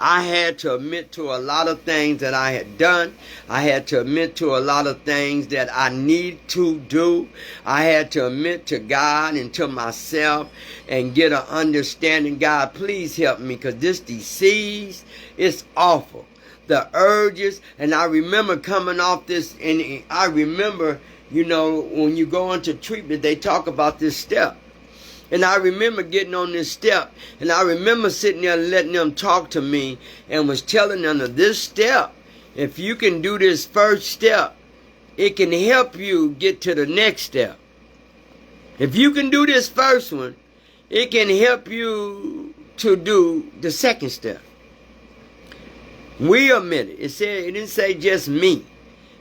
I had to admit to a lot of things that I had done. I had to admit to a lot of things that I need to do. I had to admit to God and to myself and get an understanding. God, please help me because this disease is awful. The urges, and I remember coming off this, and I remember, when you go into treatment, they talk about this step. And I remember getting on this step, and I remember sitting there and letting them talk to me and was telling them that this step, if you can do this first step, it can help you get to the next step. If you can do this first one, it can help you to do the second step. We admit it. It didn't say just me.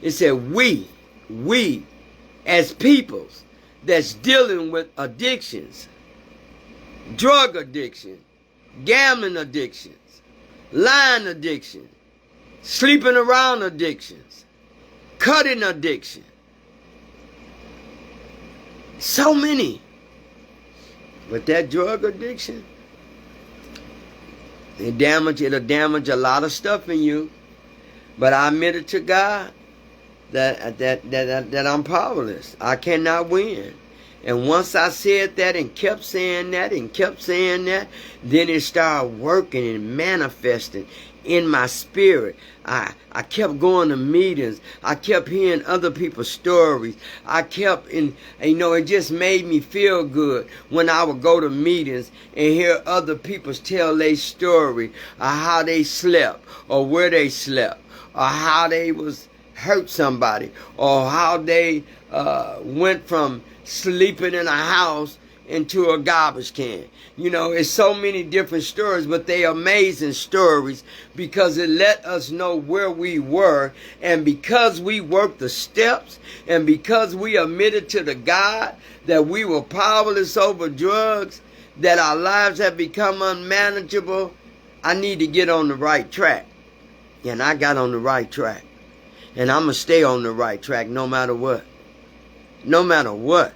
It said we as peoples that's dealing with addictions, drug addiction, gambling addictions, lying addiction, sleeping around addictions, cutting addiction. So many. But that drug addiction, it'll damage a lot of stuff in you. But I admitted to God that I'm powerless. I cannot win. And once I said that and kept saying that and kept saying that, then it started working and manifesting in my spirit. I kept going to meetings. I kept hearing other people's stories. It just made me feel good when I would go to meetings and hear other people tell their story of how they slept or where they slept or how they was hurt somebody or how they went from sleeping in a house into a garbage can. It's so many different stories, but they amazing stories because it let us know where we were. And because we worked the steps and because we admitted to the God that we were powerless over drugs, that our lives have become unmanageable, I need to get on the right track. And I got on the right track. And I'm going to stay on the right track no matter what. No matter what.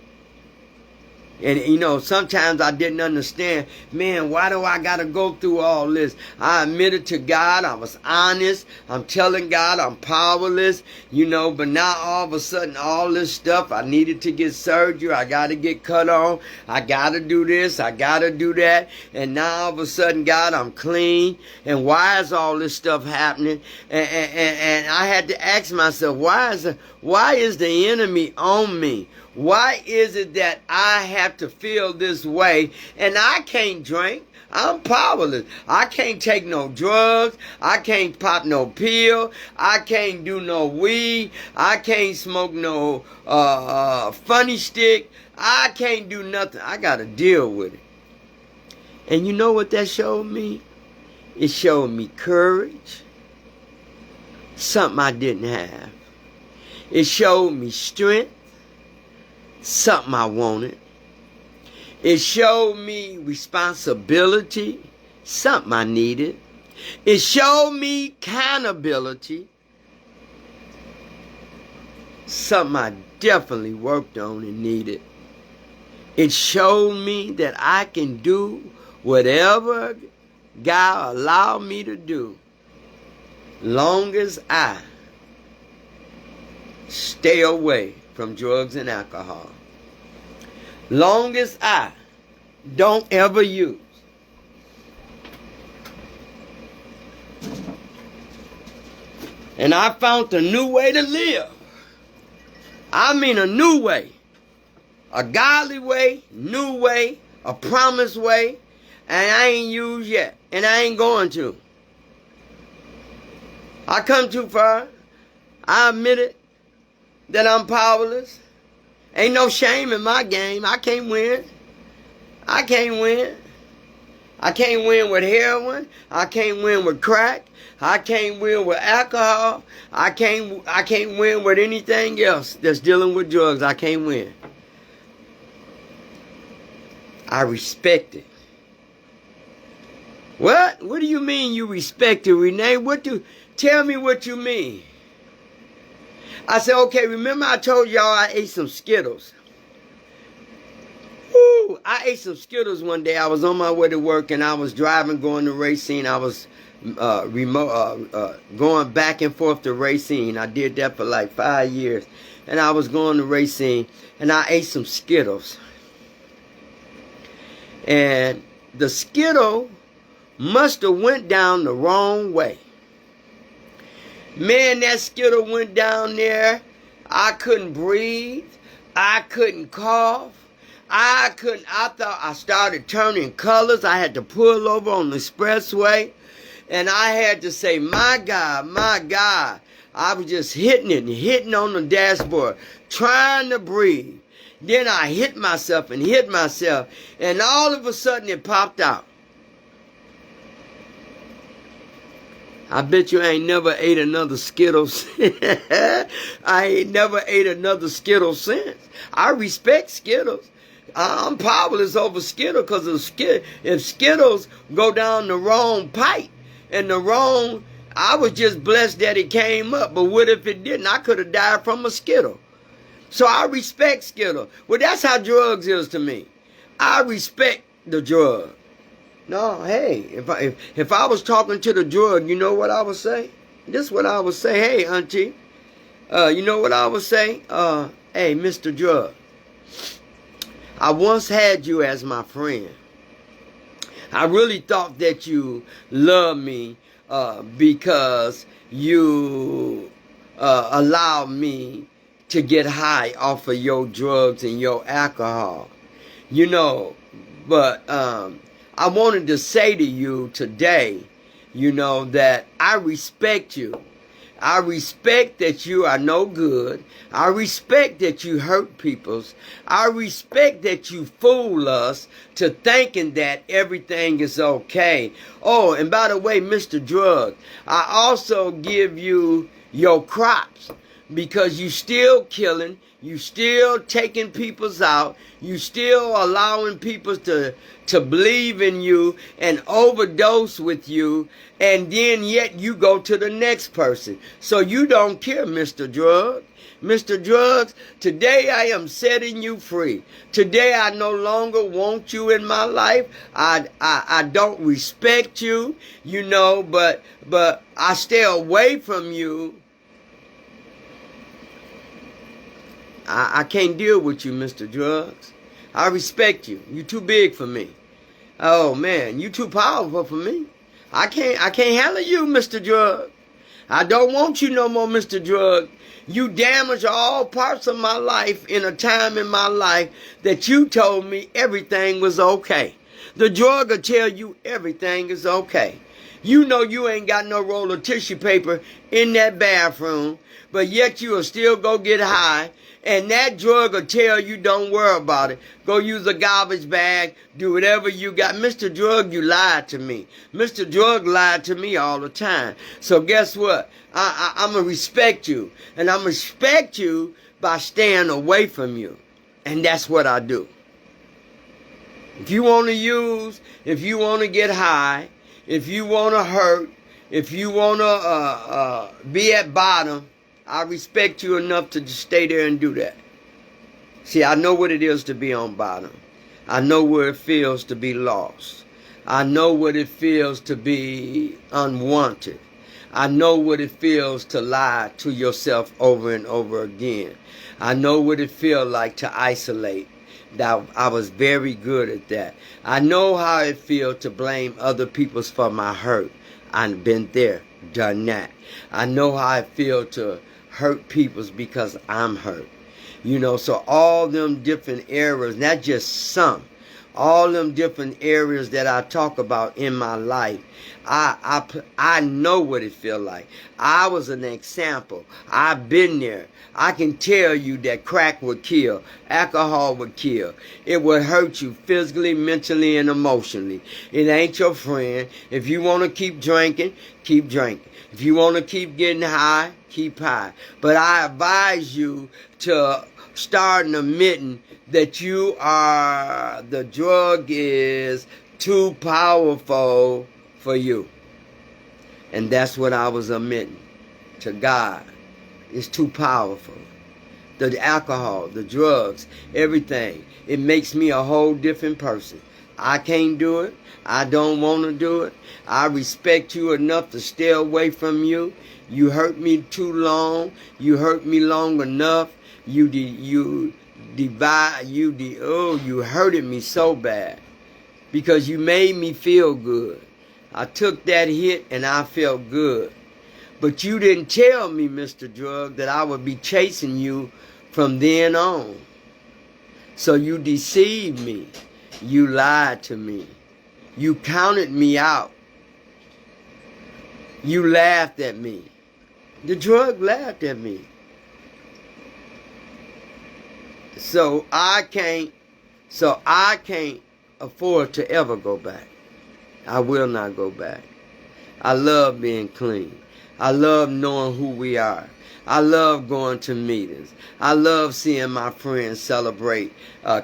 And, sometimes I didn't understand, man, why do I got to go through all this? I admitted to God. I was honest. I'm telling God I'm powerless, but now all of a sudden, all this stuff, I needed to get surgery. I got to get cut on. I got to do this. I got to do that. And now all of a sudden, God, I'm clean. And why is all this stuff happening? And I had to ask myself, why is the enemy on me? Why is it that I have to feel this way and I can't drink? I'm powerless. I can't take no drugs. I can't pop no pill. I can't do no weed. I can't smoke no funny stick. I can't do nothing. I got to deal with it. And you know what that showed me? It showed me courage. Something I didn't have. It showed me strength. Something I wanted. It showed me responsibility, something I needed. It showed me accountability, something I definitely worked on and needed. It showed me that I can do whatever God allowed me to do, long as I stay away from drugs and alcohol. Long as I don't ever use. And I found a new way to live. I mean a new way. A godly way, new way, a promised way. And I ain't used yet. And I ain't going to. I come too far. I admit it. That I'm powerless. Ain't no shame in my game. I can't win. I can't win. I can't win with heroin. I can't win with crack. I can't win with alcohol. I can't win with anything else that's dealing with drugs. I can't win. I respect it. What? What do you mean you respect it, Renee? Tell me what you mean. I said, okay, remember I told y'all I ate some Skittles. Woo! I ate some Skittles one day. I was on my way to work and I was driving, going to Racine. I was going back and forth to Racine. I did that for like 5 years. And I was going to Racine and I ate some Skittles. And the Skittle must have went down the wrong way. Man, that Skittle went down there. I couldn't breathe. I couldn't cough. I thought I started turning colors. I had to pull over on the expressway. And I had to say, my God, my God. I was just hitting on the dashboard, trying to breathe. Then I hit myself. And all of a sudden it popped out. I bet you I ain't never ate another Skittles. I ain't never ate another Skittles since. I respect Skittles. I'm powerless over Skittles because if Skittles go down the wrong pipe and I was just blessed that it came up. But what if it didn't? I could have died from a Skittle. So I respect Skittles. Well, that's how drugs is to me. I respect the drug. No, hey, if I was talking to the drug, you know what I would say? This is what I would say. Hey, auntie, you know what I would say? Hey, Mr. Drug, I once had you as my friend. I really thought that you loved me because you allowed me to get high off of your drugs and your alcohol. You know, but I wanted to say to you today, you know, that I respect you. I respect that you are no good. I respect that you hurt people. I respect that you fool us to thinking that everything is okay. Oh, and by the way, Mr. Drug, I also give you your crops because you still killing. You still taking people's out. You still allowing people to believe in you and overdose with you. And then yet you go to the next person. So you don't care, Mr. Drug. Mr. Drugs, today I am setting you free. Today I no longer want you in my life. I don't respect you, you know, but I stay away from you. I can't deal with you, Mr. Drugs. I respect you. You too big for me. Oh man, you too powerful for me. I can't handle you, Mr. Drug. I don't want you no more, Mr. Drug. You damaged all parts of my life in a time in my life that you told me everything was okay. The drug will tell you everything is okay. You know you ain't got no roll of tissue paper in that bathroom, but yet you will still go get high. And that drug will tell you don't worry about it. Go use a garbage bag. Do whatever you got. Mr. Drug, you lied to me. Mr. Drug lied to me all the time. So guess what? I'm going to respect you. And I'm going to respect you by staying away from you. And that's what I do. If you want to use, if you want to get high, if you want to hurt, if you want to be at bottom, I respect you enough to just stay there and do that. See, I know what it is to be on bottom. I know what it feels to be lost. I know what it feels to be unwanted. I know what it feels to lie to yourself over and over again. I know what it feels like to isolate. I was very good at that. I know how it feels to blame other people for my hurt. I've been there, done that. I know how it feels to hurt people's because I'm hurt. You know, so all them different areas, not just some, all them different areas that I talk about in my life, I know what it feel like. I was an example. I've been there. I can tell you that crack would kill. Alcohol would kill. It would hurt you physically, mentally, and emotionally. It ain't your friend. If you want to keep drinking, keep drinking. If you want to keep getting high, keep high. But I advise you to start admitting that the drug is too powerful for you. And that's what I was admitting to God. It's too powerful. The alcohol, the drugs, everything. It makes me a whole different person. I can't do it. I don't want to do it. I respect you enough to stay away from you. You hurt me too long. You hurt me long enough. You hurted me so bad because you made me feel good. I took that hit and I felt good. But you didn't tell me, Mr. Drug, that I would be chasing you from then on. So you deceived me. You lied to me. You counted me out. You laughed at me. The drug laughed at me. So I can't afford to ever go back. I will not go back. I love being clean. I love knowing who we are. I love going to meetings. I love seeing my friends celebrate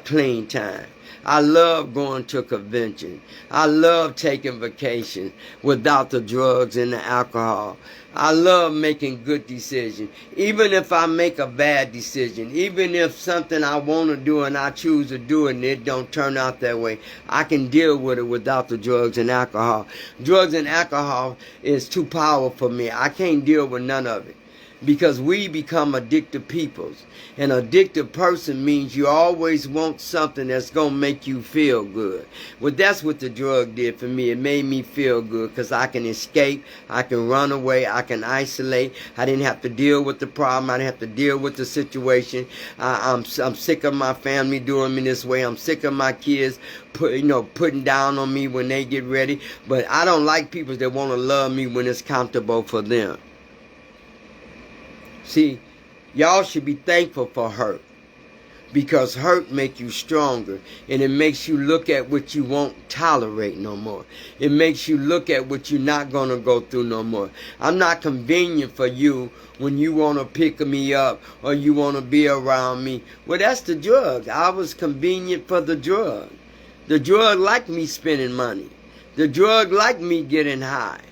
clean time. I love going to a convention. I love taking vacations without the drugs and the alcohol. I love making good decisions. Even if I make a bad decision, even if something I want to do and I choose to do it and it don't turn out that way, I can deal with it without the drugs and alcohol. Drugs and alcohol is too powerful for me. I can't deal with none of it. Because we become addicted peoples. An addicted person means you always want something that's going to make you feel good. Well, that's what the drug did for me. It made me feel good because I can escape. I can run away. I can isolate. I didn't have to deal with the problem. I didn't have to deal with the situation. I'm sick of my family doing me this way. I'm sick of my kids putting down on me when they get ready. But I don't like people that want to love me when it's comfortable for them. See, y'all should be thankful for hurt, because hurt makes you stronger, and it makes you look at what you won't tolerate no more. It makes you look at what you're not going to go through no more. I'm not convenient for you when you want to pick me up or you want to be around me. Well, that's the drug. I was convenient for the drug. The drug liked me spending money. The drug liked me getting high,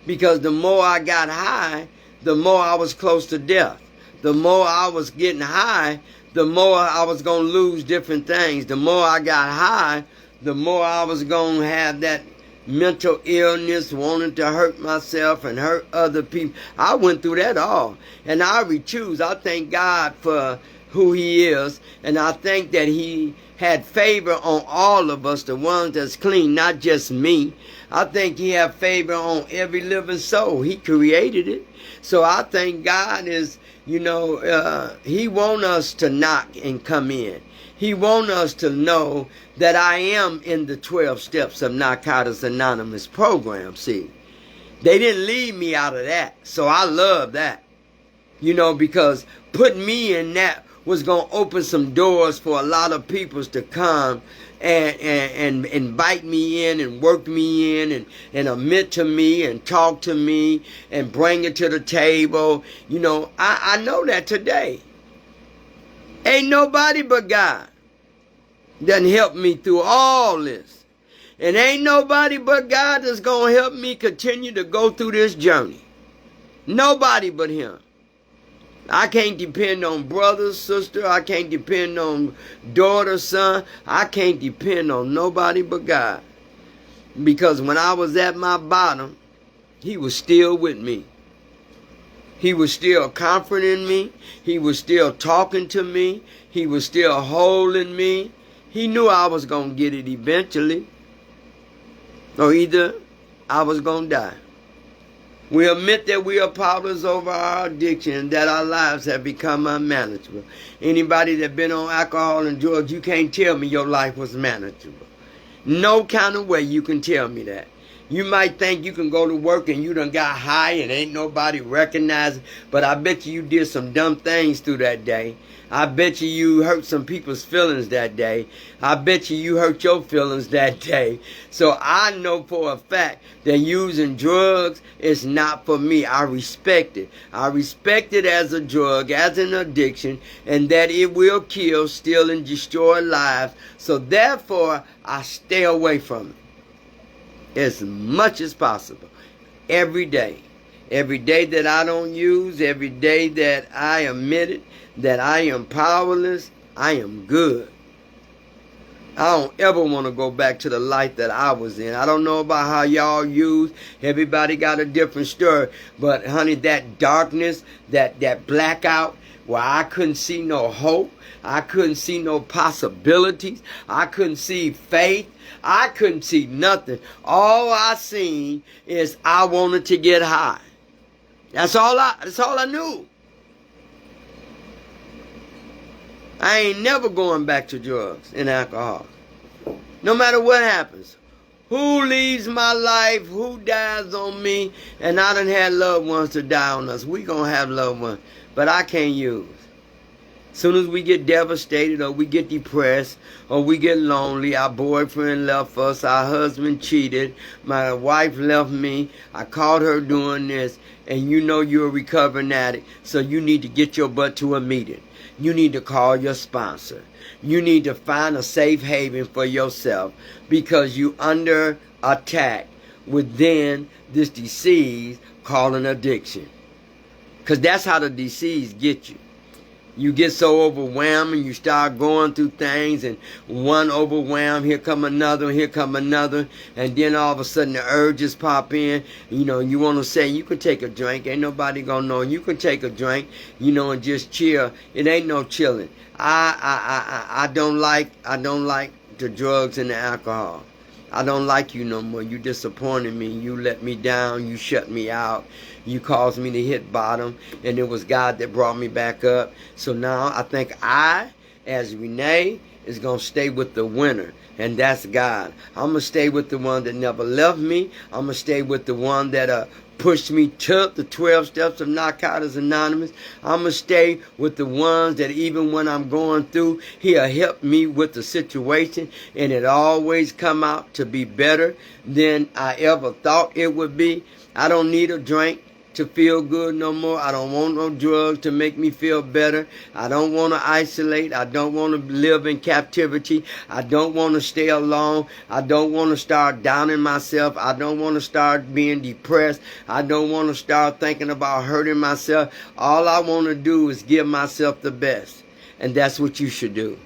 because the more I got high, the more I was close to death. The more I was getting high, the more I was going to lose different things. The more I got high, the more I was going to have that mental illness, wanting to hurt myself and hurt other people. I went through that all. And I choose. I thank God for who He is. And I think that He had favor on all of us, the ones that's clean, not just me. I think He had favor on every living soul. He created it. So I think God is, He want us to knock and come in. He want us to know that I am in the 12 Steps of Narcotics Anonymous program. See, they didn't leave me out of that. So I love that. Because putting me in that was going to open some doors for a lot of people to come and invite me in and work me in and admit to me and talk to me and bring it to the table. I know that today. Ain't nobody but God done helped me through all this. And ain't nobody but God that's going to help me continue to go through this journey. Nobody but Him. I can't depend on brother, sister. I can't depend on daughter, son. I can't depend on nobody but God. Because when I was at my bottom, He was still with me. He was still comforting me. He was still talking to me. He was still holding me. He knew I was going to get it eventually. Or either I was going to die. We admit that we are powerless over our addiction and that our lives have become unmanageable. Anybody that been on alcohol and drugs, you can't tell me your life was manageable. No kind of way you can tell me that. You might think you can go to work and you done got high and ain't nobody recognizing, but I bet you did some dumb things through that day. I bet you hurt some people's feelings that day. I bet you hurt your feelings that day. So I know for a fact that using drugs is not for me. I respect it. I respect it as a drug, as an addiction, and that it will kill, steal, and destroy lives. So therefore, I stay away from it as much as possible. Every day. Every day that I don't use, every day that I admit it, that I am powerless, I am good. I don't ever want to go back to the life that I was in. I don't know about how y'all use. Everybody got a different story. But honey, that darkness, that blackout, where I couldn't see no hope, I couldn't see no possibilities, I couldn't see faith, I couldn't see nothing. All I seen is I wanted to get high. That's all I knew. I ain't never going back to drugs and alcohol. No matter what happens. Who leaves my life? Who dies on me? And I done had loved ones to die on us. We gonna have loved ones. But I can't use. Soon as we get devastated or we get depressed or we get lonely, our boyfriend left us, our husband cheated, my wife left me, I caught her doing this, and you know you're a recovering addict, so you need to get your butt to a meeting. You need to call your sponsor. You need to find a safe haven for yourself because you under attack within this disease called an addiction. Because that's how the disease gets you. You get so overwhelmed and you start going through things, and one overwhelmed, here come another, and then all of a sudden the urges pop in. You know, you want to say you can take a drink, ain't nobody gonna know. You can take a drink, you know, and just chill. It ain't no chilling. I don't like the drugs and the alcohol. I don't like you no more. You disappointed me. You let me down. You shut me out. You caused me to hit bottom. And it was God that brought me back up. So now I think I, as Renee, is going to stay with the winner. And that's God. I'm going to stay with the one that never left me. I'm going to stay with the one that pushed me to the 12 steps of Narcotics Anonymous. I'm going to stay with the ones that even when I'm going through, he'll help me with the situation, and it always come out to be better than I ever thought it would be. I don't need a drink to feel good no more. I don't want no drugs to make me feel better. I don't want to isolate. I don't want to live in captivity. I don't want to stay alone. I don't want to start downing myself. I don't want to start being depressed. I don't want to start thinking about hurting myself. All I want to do is give myself the best. And that's what you should do.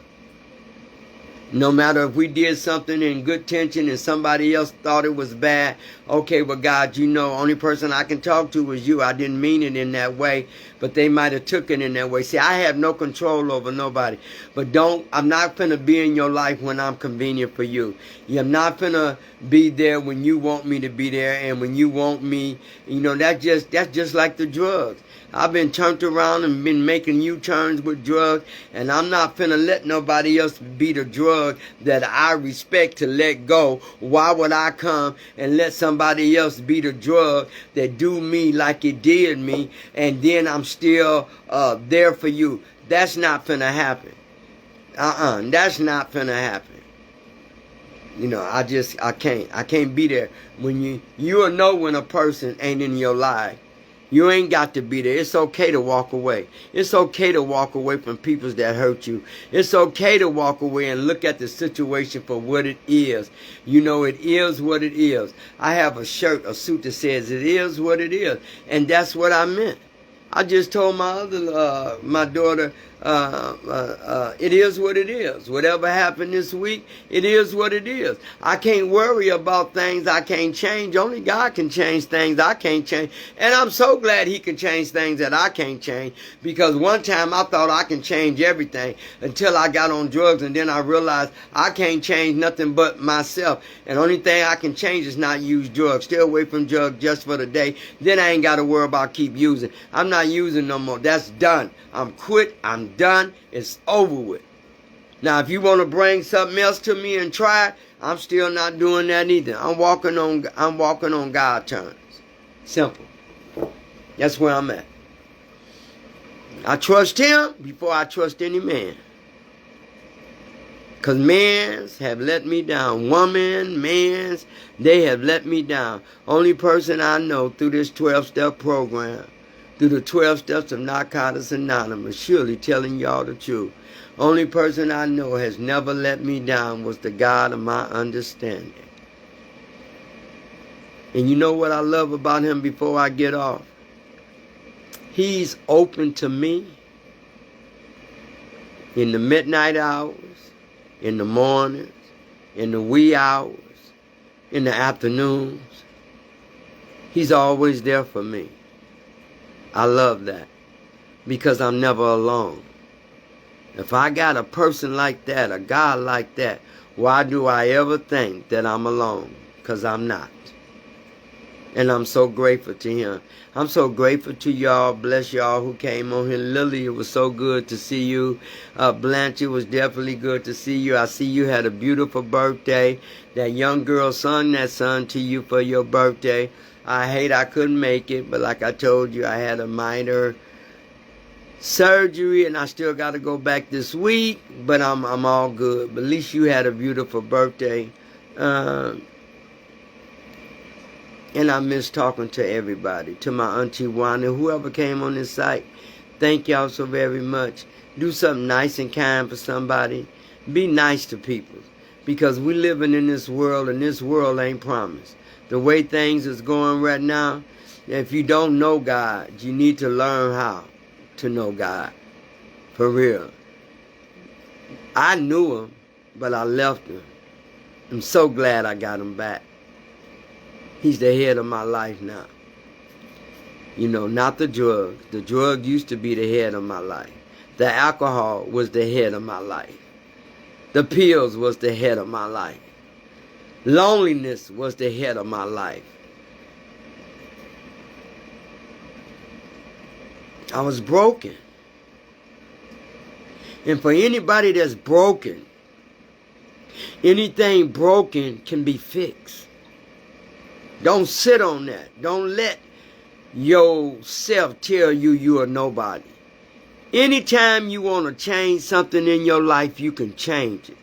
No matter if we did something in good tension and somebody else thought it was bad, okay, well, God, you know, only person I can talk to is you. I didn't mean it in that way, but they might have took it in that way. See, I have no control over nobody. But I'm not finna be in your life when I'm convenient for you. I'm not finna be there when you want me to be there, and when you want me, you know, that's just like the drugs. I've been turned around and been making U-turns with drugs, and I'm not finna let nobody else be the drug that I respect to let go. Why would I come and let somebody else be the drug that do me like it did me, and then I'm still there for you? That's not finna happen. That's not finna happen. You know, I can't be there. When you'll know when a person ain't in your life. You ain't got to be there. It's okay to walk away. It's okay to walk away from people that hurt you. It's okay to walk away and look at the situation for what it is. You know, it is what it is. I have a suit that says it is what it is. And that's what I meant. I just told my daughter, it is what it is. Whatever happened this week, it is what it is. I can't worry about things I can't change. Only God can change things I can't change. And I'm so glad he can change things that I can't change. Because one time I thought I can change everything until I got on drugs, and then I realized I can't change nothing but myself. And the only thing I can change is not use drugs. Stay away from drugs just for the day. Then I ain't got to worry about keep using. I'm not using no more. That's done. I'm quit. I'm done. It's over with. Now, if you want to bring something else to me and try it, I'm still not doing that either. I'm walking on God's terms. Simple. That's where I'm at. I trust him before I trust any man. Because men's have let me down. Men's, they have let me down. Only person I know through this 12-step program, through the 12 steps of Narcotics Anonymous, surely telling y'all the truth. Only person I know has never let me down was the God of my understanding. And you know what I love about him before I get off? He's open to me in the midnight hours, in the mornings, in the wee hours, in the afternoons. He's always there for me. I love that because I'm never alone. If I got a person like that, a God like that, why do I ever think that I'm alone? Because I'm not. And I'm so grateful to him. I'm so grateful to y'all. Bless y'all who came on here. Lily, it was so good to see you. Blanche, it was definitely good to see you. I see you had a beautiful birthday. That young girl sung that song to you for your birthday. I hate I couldn't make it, but like I told you, I had a minor surgery and I still got to go back this week, but I'm all good. But at least you had a beautiful birthday. And I miss talking to everybody, to my auntie Wanda, whoever came on this site. Thank y'all so very much. Do something nice and kind for somebody. Be nice to people, because we living in this world, and this world ain't promised. The way things is going right now, if you don't know God, you need to learn how to know God. For real. I knew him, but I left him. I'm so glad I got him back. He's the head of my life now. You know, not the drug. The drug used to be the head of my life. The alcohol was the head of my life. The pills was the head of my life. Loneliness was the head of my life. I was broken. And for anybody that's broken, anything broken can be fixed. Don't sit on that. Don't let yourself tell you you are nobody. Anytime you want to change something in your life, you can change it.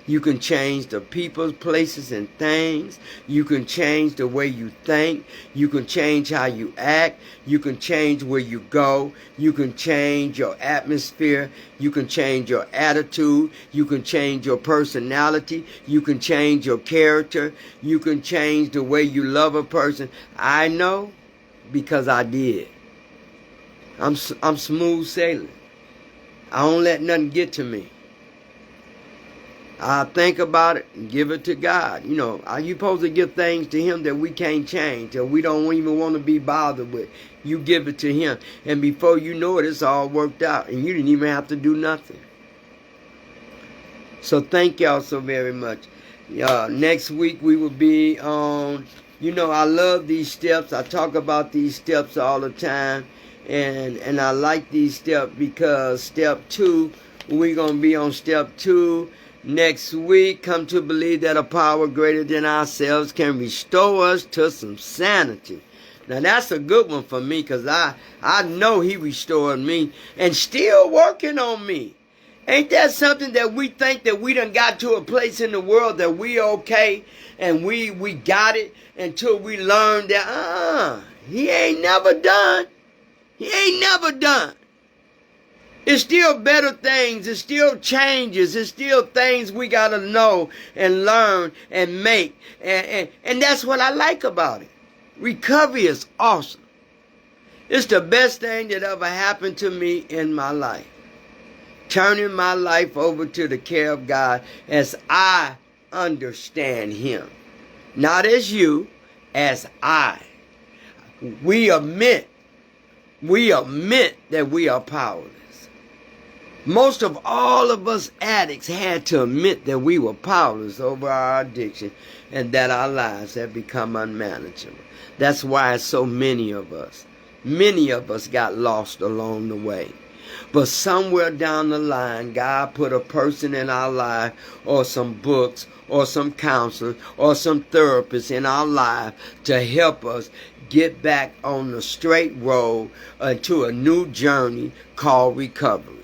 You can change the people, places, and things. You can change the way you think. You can change how you act. You can change where you go. You can change your atmosphere. You can change your attitude. You can change your personality. You can change your character. You can change the way you love a person. I know because I did. I'm smooth sailing. I don't let nothing get to me. I think about it and give it to God. You know, are you supposed to give things to him that we can't change, that we don't even want to be bothered with? You give it to him. And before you know it, it's all worked out. And you didn't even have to do nothing. So thank y'all so very much. Next week we will be on, you know, I love these steps. I talk about these steps all the time. And I like these steps because step 2, we're going to be on step 2. Next week, come to believe that a power greater than ourselves can restore us to some sanity. Now, that's a good one for me because I know he restored me and still working on me. Ain't that something that we think that we done got to a place in the world that we okay and we got it until we learn that, he ain't never done. He ain't never done. It's still better things. It's still changes. It's still things we got to know and learn and make. And that's what I like about it. Recovery is awesome. It's the best thing that ever happened to me in my life. Turning my life over to the care of God as I understand him. Not as you, as I. We admit that we are powerless. Most of all of us addicts had to admit that we were powerless over our addiction and that our lives had become unmanageable. That's why so many of us got lost along the way. But somewhere down the line, God put a person in our life or some books or some counselors or some therapists in our life to help us get back on the straight road to a new journey called recovery.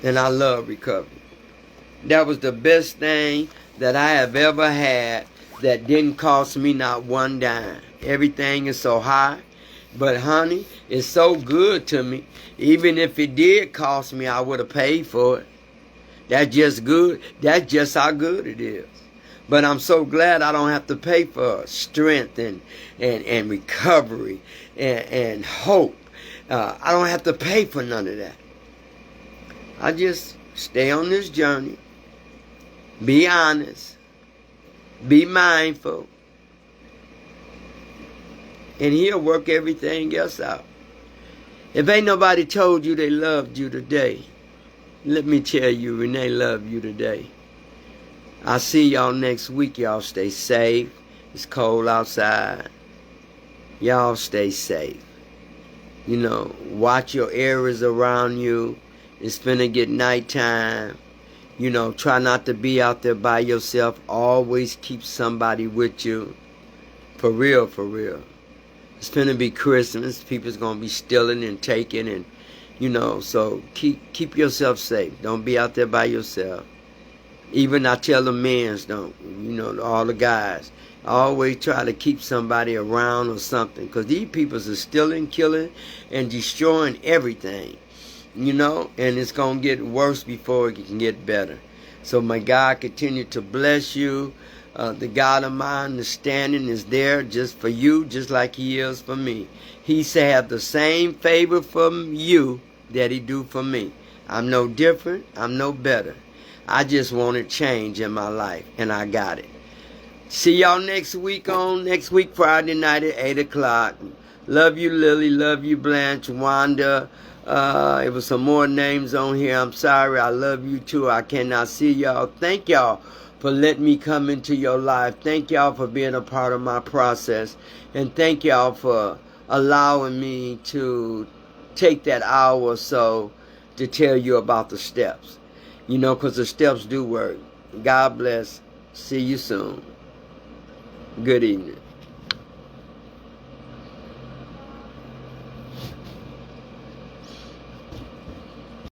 And I love recovery. That was the best thing that I have ever had that didn't cost me not one dime. Everything is so high. But honey, it's so good to me. Even if it did cost me, I would have paid for it. That's just good. That's just how good it is. But I'm so glad I don't have to pay for strength and recovery and hope. I don't have to pay for none of that. I just stay on this journey, be honest, be mindful, and he'll work everything else out. If ain't nobody told you they loved you today, let me tell you, Renee loved you today. I'll see y'all next week. Y'all stay safe It's cold outside. Y'all stay safe. Watch your areas around you. It's finna get nighttime. Try not to be out there by yourself. Always keep somebody with you. For real, for real. It's finna be Christmas. People's gonna be stealing and taking and so keep yourself safe. Don't be out there by yourself. Even I tell the men's don't, all the guys. Always try to keep somebody around or something. Because these people are stealing, killing, and destroying everything. And it's going to get worse before it can get better. So may God continue to bless you. The God of my understanding is there just for you, just like he is for me. He said have the same favor from you that he do for me. I'm no different. I'm no better. I just wanted change in my life, and I got it. See y'all next week Friday night at 8 o'clock. Love you, Lily. Love you, Blanche, Wanda. It was some more names on here. I'm sorry. I love you too. I cannot see y'all. Thank y'all for letting me come into your life. Thank y'all for being a part of my process. And thank y'all for allowing me to take that hour or so to tell you about the steps. Because the steps do work. God bless. See you soon. Good evening.